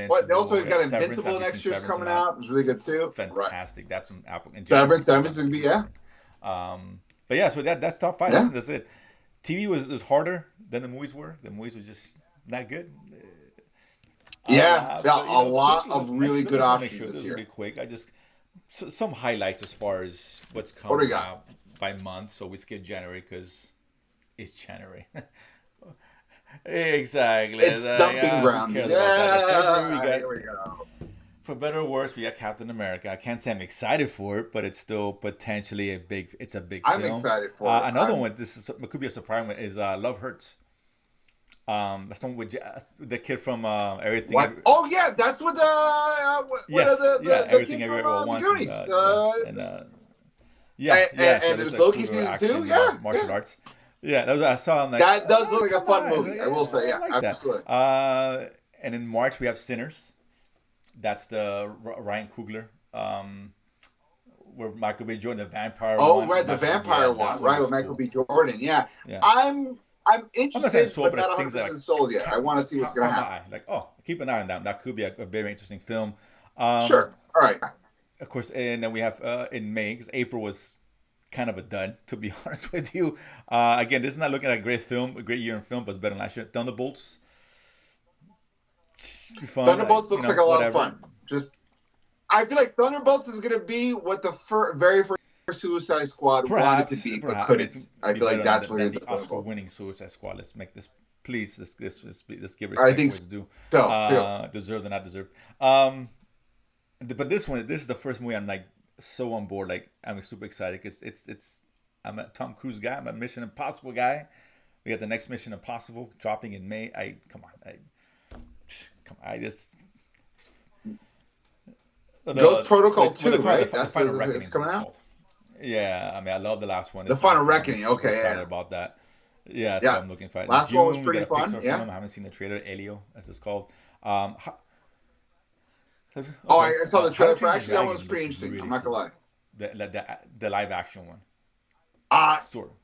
What? They Invincible, also got Severance. Invincible Have you seen next year's Severance or coming not? out. It's really good too. Right. Fantastic. That's some Apple and Jake Severance Gyllenhaal is is going to be, huge yeah. for me. But yeah, so that's top five. Yeah. That's it. TV was harder than the movies were. The movies were just not good. Yeah, But a lot quickly, of really good make options sure this this is year. really quick. I just some highlights as far as what's What do we coming got? out by month. So we skip January because it's January. Exactly. It's dumping Who ground. cares about that? In February, Yeah, we got, here we go. for better or worse, we got Captain America. I can't say I'm excited for it, but it's still potentially it's a big I'm film. excited for it. Another one, it could be a surprise one, is Love Hurts. That's the one with the kid from Everything. What? Oh yeah, that's what Yes, yeah, the Everything kid Everywhere from All at the Once. Goonies. And yeah, and so it there's was a Loki cougar season action, two. Yeah, martial yeah. arts. Yeah, that was, I saw. I'm like, That does look like a come fun on. It's movie. like, I will say, yeah, I yeah, like that. absolutely. And in March we have Sinners. That's the Ryan Coogler, where Michael B. Jordan, the vampire Oh, one. right, the Yeah, vampire that one, one right, with looks Michael cool. B. Jordan. Yeah, Yeah, I'm I'm not saying interested, sold, but but not it's 100 things that percent sold yet. I want to see what's gonna caught my happen. eye. Like, oh, keep an eye on that. That could be a very interesting film. Um, Sure. All right. of course, and then we have in May, because April was kind of a dud, to be honest with you. Again, this is not looking like a great film, a great year in film, but it's better than last year. Thunderbolts, be fun, Thunderbolts looks like a lot of whatever. fun. Just I feel like Thunderbolts is gonna be what the very first Suicide Squad wanted to Perhaps, be, but perhaps. I mean, couldn't. it's I be feel like better that's what it than is the with Thunderbolts. Oscar-winning Suicide Squad. Let's make this, please. Let's give I respect think where it's due. so too. Deserved or not deserved. But this is the first movie I'm like so on board. Like I'm super excited because it's I'm a Tom Cruise guy. I'm a Mission Impossible guy. We got the next Mission Impossible dropping in May. I just Ghost Protocol what they 2, call it, right? the That's Final it's Reckoning is what coming it's out. called. Yeah, I mean, I love the last one. The This one Final came out. I'm Reckoning. super Okay, excited yeah, about that. Yeah, so yeah. I'm looking for it. In Last one was June, we got pretty a fun. Pixar Yeah. film. I haven't seen the trailer. Elio, as it's called. Oh, Okay. I saw the How to trailer for. Train Your Actually, that one was Dragon pretty looks interesting. I'm really not gonna cool. lie. The live action one, Uh sort of.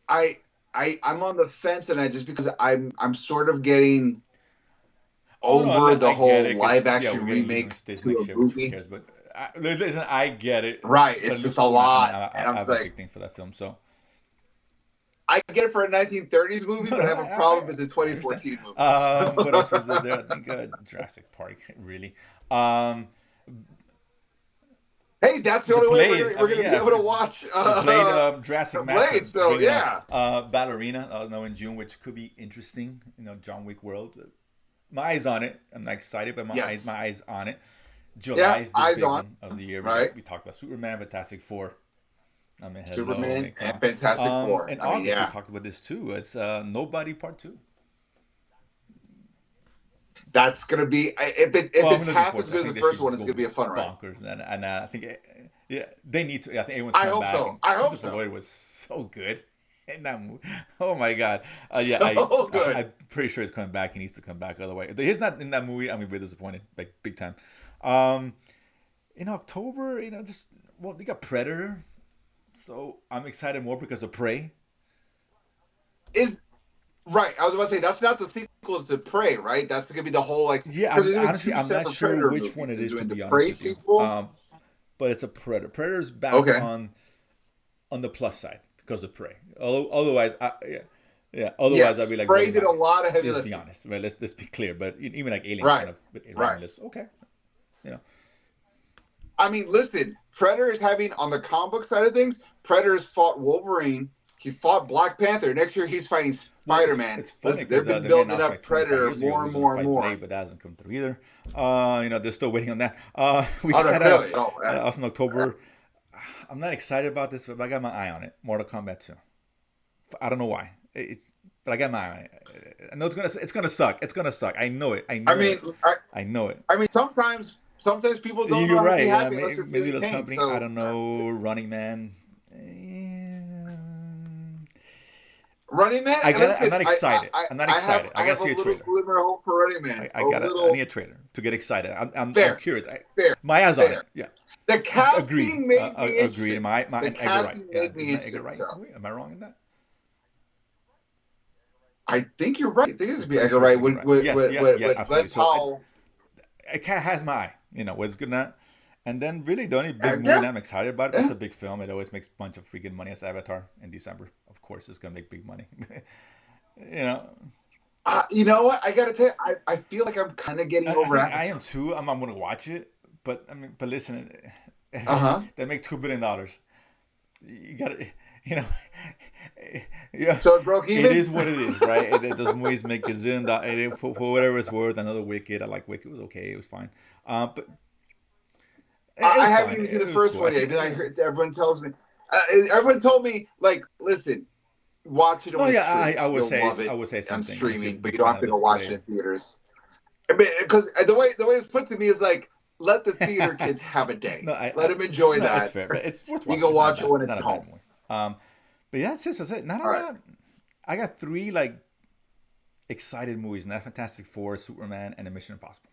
I I I'm on the fence, and I just because I'm sort of getting Oh no, over the I get whole it live because yeah, action we're getting Lilo and remake Stitch to next a year, which who movie. cares? But listen, I get it, Right. but It's it just looks a cool, and lot, and I I'm have just a big like, thing for that film. So I get it for a 1930s movie, no, but no, I have a problem if it's a I understand. 2014 movie. What else was there? I think Jurassic Park, really. Um, Hey, that's the the only way Blade. I we're mean, gonna be yeah, able to watch the Blade Jurassic Max are Blade. So bringing out yeah, Ballerina, no, in June, which could be interesting. John Wick World. My eyes on it. I'm not excited, but my yes, eyes on it. July yeah. is the Eyes big on one of the year. right. We talked about Superman, Fantastic Four. I mean, hello, I Superman mean, come and on. Fantastic Four. In I mean, August, we yeah, talked about this too. It's Nobody Part Two. that's gonna be if Well, I'm it's looking half forward as to it. I good as think the they should first one, just it's go gonna be a fun ride. bonkers, and I think yeah, they need to. I think everyone's I coming hope back, so. and I hope Christopher so. Lloyd was so good in that movie. Oh my god, yeah, So good. I'm pretty sure he's coming back. He needs to come back. Otherwise, if he's not in that movie, I'm gonna be disappointed, like big time. Um, in October, just well, we got Predator, so I'm excited more because of Prey. Is right. I was about to say that's not the sequel to Prey, right? That's gonna be the whole like Yeah, because they're doing honestly, two I'm not separate sure Predator which one movies. it Is is, to doing the be honest Prey with you. sequel. But it's a Predator. Predator's back Okay. on the plus side because of Prey. Otherwise, yeah. Otherwise, I'd Yes, be like Prey rolling did my a eyes. lot of heavy Let's be lifting. honest, right? Let's be clear. But even like Alien, kind Right. of right Right. on this. Okay, you know. I mean, listen, Predator is having on the comic book side of things. Predator's fought Wolverine. He fought Black Panther. Next year, he's fighting Well, Spider Man. it's funny Listen, they've because been the man building announced up like 25 Predator years ago more he and was going to more and fight more. Blade, but that hasn't come through either. They're still waiting on that. We Oh no, got clearly. Oh, us in October. I'm not excited about this, but I got my eye on it. Mortal Kombat 2. I don't know why. But I got my eye on it. I know it's gonna suck. It's gonna suck. I know it. I I know mean, it. I know it. I mean, sometimes people don't know You're how to be right. happy unless they're Maybe feeling those pain. company. I So, don't know. Running Man. Running Man. I'm Listen, not excited. I'm not excited. I I gotta have a see a little trailer. glimmer of hope for Running Man. A I little need a trailer to get excited. I'm fair, curious. fair, My eyes on fair. it. Yeah. The Agreed. casting made me Agreed. interested. The And Edgar Wright. casting Yeah, made me isn't that Edgar interested. Wright? So Wait, am I wrong in that? I think you're right. I think this I'm would be pretty Edgar sure it's Wright Edgar Wright. Yes, yeah, when Glenn absolutely. So Powell. it kind of has my eye. What's good at. And then really the only big movie Yeah, that I'm excited about, but it's yeah. a big film. It always makes a bunch of freaking money. As Avatar in December. Of course, it's gonna make big money. you know, You know what? I gotta tell you, I feel like I'm kind of getting I over think I am Avatar. too. I'm gonna watch it, but I mean, but listen, Uh huh. they make $2 billion. You gotta, you know, yeah. So it broke It even. is what it is, right? Those movies make a zillion dollars for whatever it's worth. Another Wicked, I like Wicked. It was okay. It was fine. But it I was haven't fine. even seen the It was first cool. I one see. yet. I heard everyone tells me. Everyone told me like, listen, watch it No, when it yeah, streams. would You'll say love it the on same thing. Obviously, streaming, but big you don't fan have of to the go watch it play. in theaters. Because the way it's put to me is like, let the theater kids have a day. no, Let them enjoy no, it's that. fair, but it's worth You watching. can It's not a watch it bad, when not it's a bad home. movie. Um, But yeah, that's it. Not a All right. lot. I got three like excited movies, and that's Fantastic Four, Superman, and the Mission Impossible.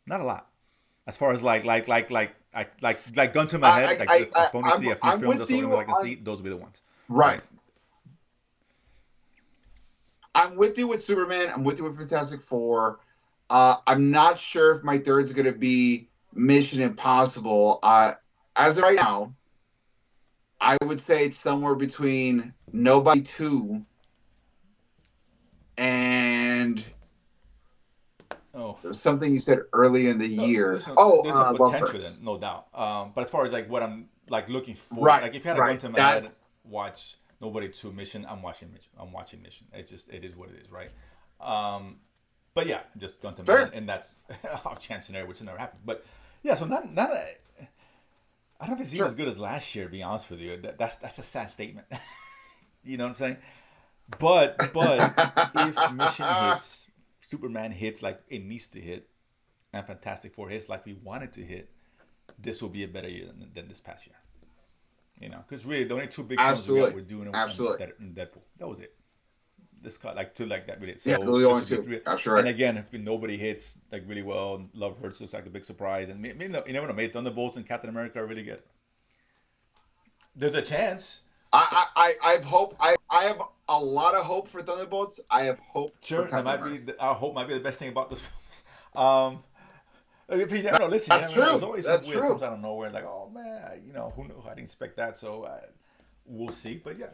Not a lot. As far as like gun to my head, like if only see a few I'm films, with that's the only you ones I can on see. Those will be the ones, right. right? I'm with you with Superman. I'm with you with Fantastic Four. I'm not sure if my third is going to be Mission Impossible. As of right now, I would say it's somewhere between Nobody Two and Oh, something you said early in the no, year. listen, Oh, there's a Love potential then, Hurts. no doubt. But as far as like what I'm like looking forward, Right, like if you had a gun right. to my head, That's watch Nobody to Mission. I'm watching Mission. I'm watching Mission. It's just it is what it is, right? Um, but yeah, just gun to my head, fair. and that's off chance scenario, which never happened. But yeah, so not a, I don't know if it's even as Sure. good as last year. To be honest with you, that's a sad statement. You know what I'm saying? But if Mission hits, Superman hits like it needs to hit, and Fantastic Four hits like we wanted to hit, this will be a better year than this past year. You know, because really the only two big films we got Absolutely. were Dune Absolutely. and Deadpool. That was it. This cut like two like that really. Yeah, those So are the this only will be two. three. That's And right. again, if nobody hits like really well, Love Hurts looks like a big surprise, and you never know. Maybe Thunderbolts and Captain America are really good. There's a chance. I've hope. I have a lot of hope for Thunderbolts. I have hope for Sure, that Captain might be. America. I hope might be the best thing about this films. Um, if you never know, listen, you That's never know. There's true. always That's something weird that comes true. out of nowhere. Like, oh man, who knew? I didn't expect that. So we'll see. But yeah,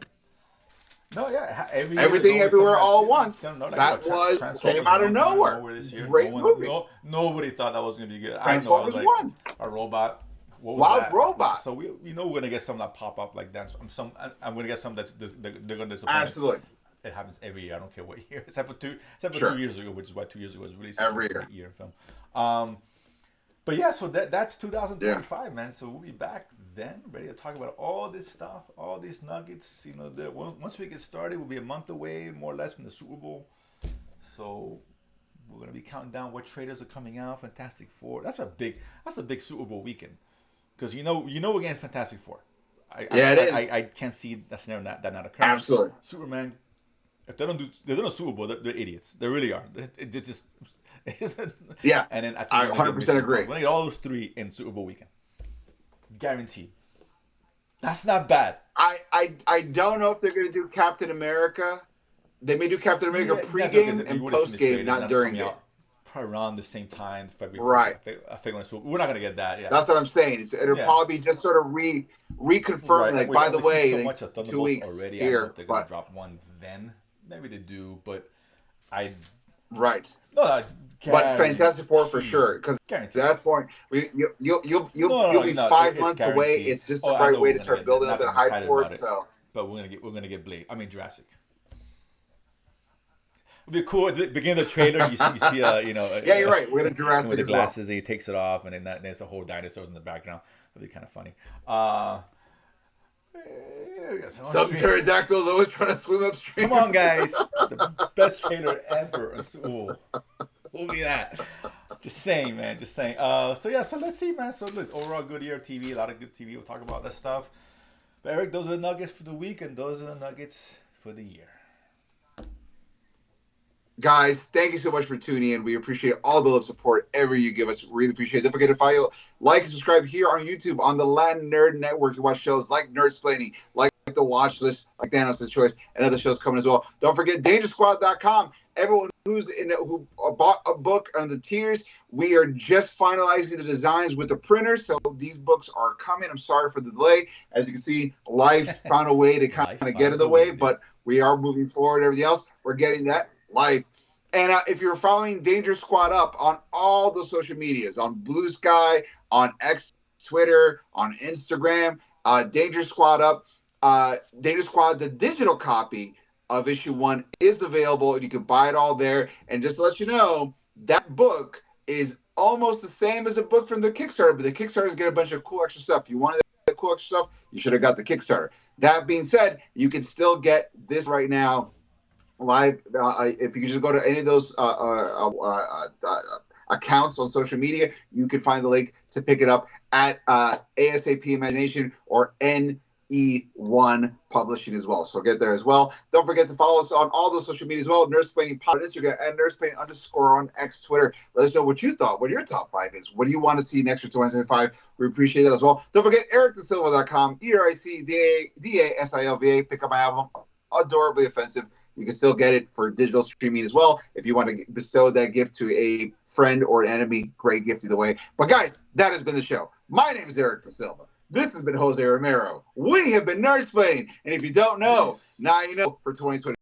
no, yeah. Every year there's Everything, always something everywhere, that all at it's once. kind of know. Like That was came Transformers out of One came out of nowhere. nowhere this year. Great movie. Nobody thought that was gonna be good. I don't know. I was Transformers like One. a robot. What was Wild that? Robot. So we know we're gonna get some that pop up like that. I'm gonna get some that's they're gonna disappoint us. Absolutely. It happens every year. I don't care what year, except for two Sure. years ago, which is why 2 years ago was really such a Every year. great year in film. Um, but yeah, so that's Yeah. 2025, man. So we'll be back then, ready to talk about all this stuff, all these nuggets. Once we get started, we'll be a month away, more or less, from the Super Bowl. So we're gonna be counting down what trailers are coming out. Fantastic Four. That's a big Super Bowl weekend because we're getting Fantastic Four. Yeah, it is. I can't see that scenario that not occurring. Absolutely. Superman, if they don't do Super Bowl, they're idiots. They really are. It just Yeah. and then I think I we're gonna get 100% Mission Impossible. agree. We're gonna get all those three in Super Bowl weekend, guaranteed. That's not bad. I don't know if they're going to do Captain America. They may do Captain America Yeah, because pregame we and would have seen the postgame, trailer, and not that's during coming game. out probably around the same time, February 14th. Right. I figure so we're not gonna get that. Yeah, That's what I'm saying. It'll yeah, probably be just sort of reconfirming, right. like, We've by the already seen way, so like, much of 2 weeks already. I don't know if here, they're gonna but drop one then. Maybe they do, but I right. no, no But Fantastic Four for guaranteed, sure, because at guaranteed. that point, you'll No, be no, 5 it's months away. guaranteed. It's just the Oh, I right know way we're to gonna start get that. building up Not that that I'm hype excited for about it. it, So but we're gonna get Blade. I mean Jurassic. It'd be cool. At the beginning of the trailer, you see yeah, you're right. We're gonna him with Jurassic the as well. glasses, and he takes it off, and then there's a whole dinosaurs in the background. That'd be kind of funny. Uh, yeah, so Some pterodactyls always trying to swim come upstream. on, guys! The best trailer ever. Ooh, look at that. Just saying, man. Just saying. So yeah. So let's see, man. So let's overall good year of TV. A lot of good TV. We'll talk about that stuff. But Eric, those are the nuggets for the week, and those are the nuggets for the year. Guys, thank you so much for tuning in. We appreciate all the love support ever you give us. Really appreciate it. Don't forget to follow, like, and subscribe here on YouTube on the Latin Nerd Network. You watch shows like Nerdsplaining, like The Watch List, like Thanos' Choice, and other shows coming as well. Don't forget DangerSquad.com. Everyone who bought a book on the tiers, we are just finalizing the designs with the printers, so these books are coming. I'm sorry for the delay. As you can see, life found a way to kind Life of get in finds the a way, way, dude. but we are moving forward. Everything else, we're getting that life. And if you're following Danger Squad Up on all the social medias, on Blue Sky, on X, Twitter, on Instagram, Danger Squad Up, Danger Squad, the digital copy of issue one is available, and you can buy it all there. And just to let you know, that book is almost the same as a book from the Kickstarter, but the Kickstarters get a bunch of cool extra stuff. You wanted the cool extra stuff, you should have got the Kickstarter. That being said, you can still get this right now live. If you just go to any of those accounts on social media, you can find the link to pick it up at ASAP Imagination or N E1 Publishing as well. So get there as well. Don't forget to follow us on all those social media as well. Nerdsplaining Pod on Instagram and Nerdsplaining underscore on X Twitter. Let us know what you thought, what your top five is. What do you want to see next for 2025? We appreciate that as well. Don't forget ericdasilva.com, ERICDASILVA. Pick up my album, Adorably Offensive. You can still get it for digital streaming as well. If you want to bestow that gift to a friend or an enemy, great gift either way. But guys, that has been the show. My name is Eric Da Silva. This has been Jose Romero. We have been Nerdsplaining. And if you don't know, Peace. now you know for 2020.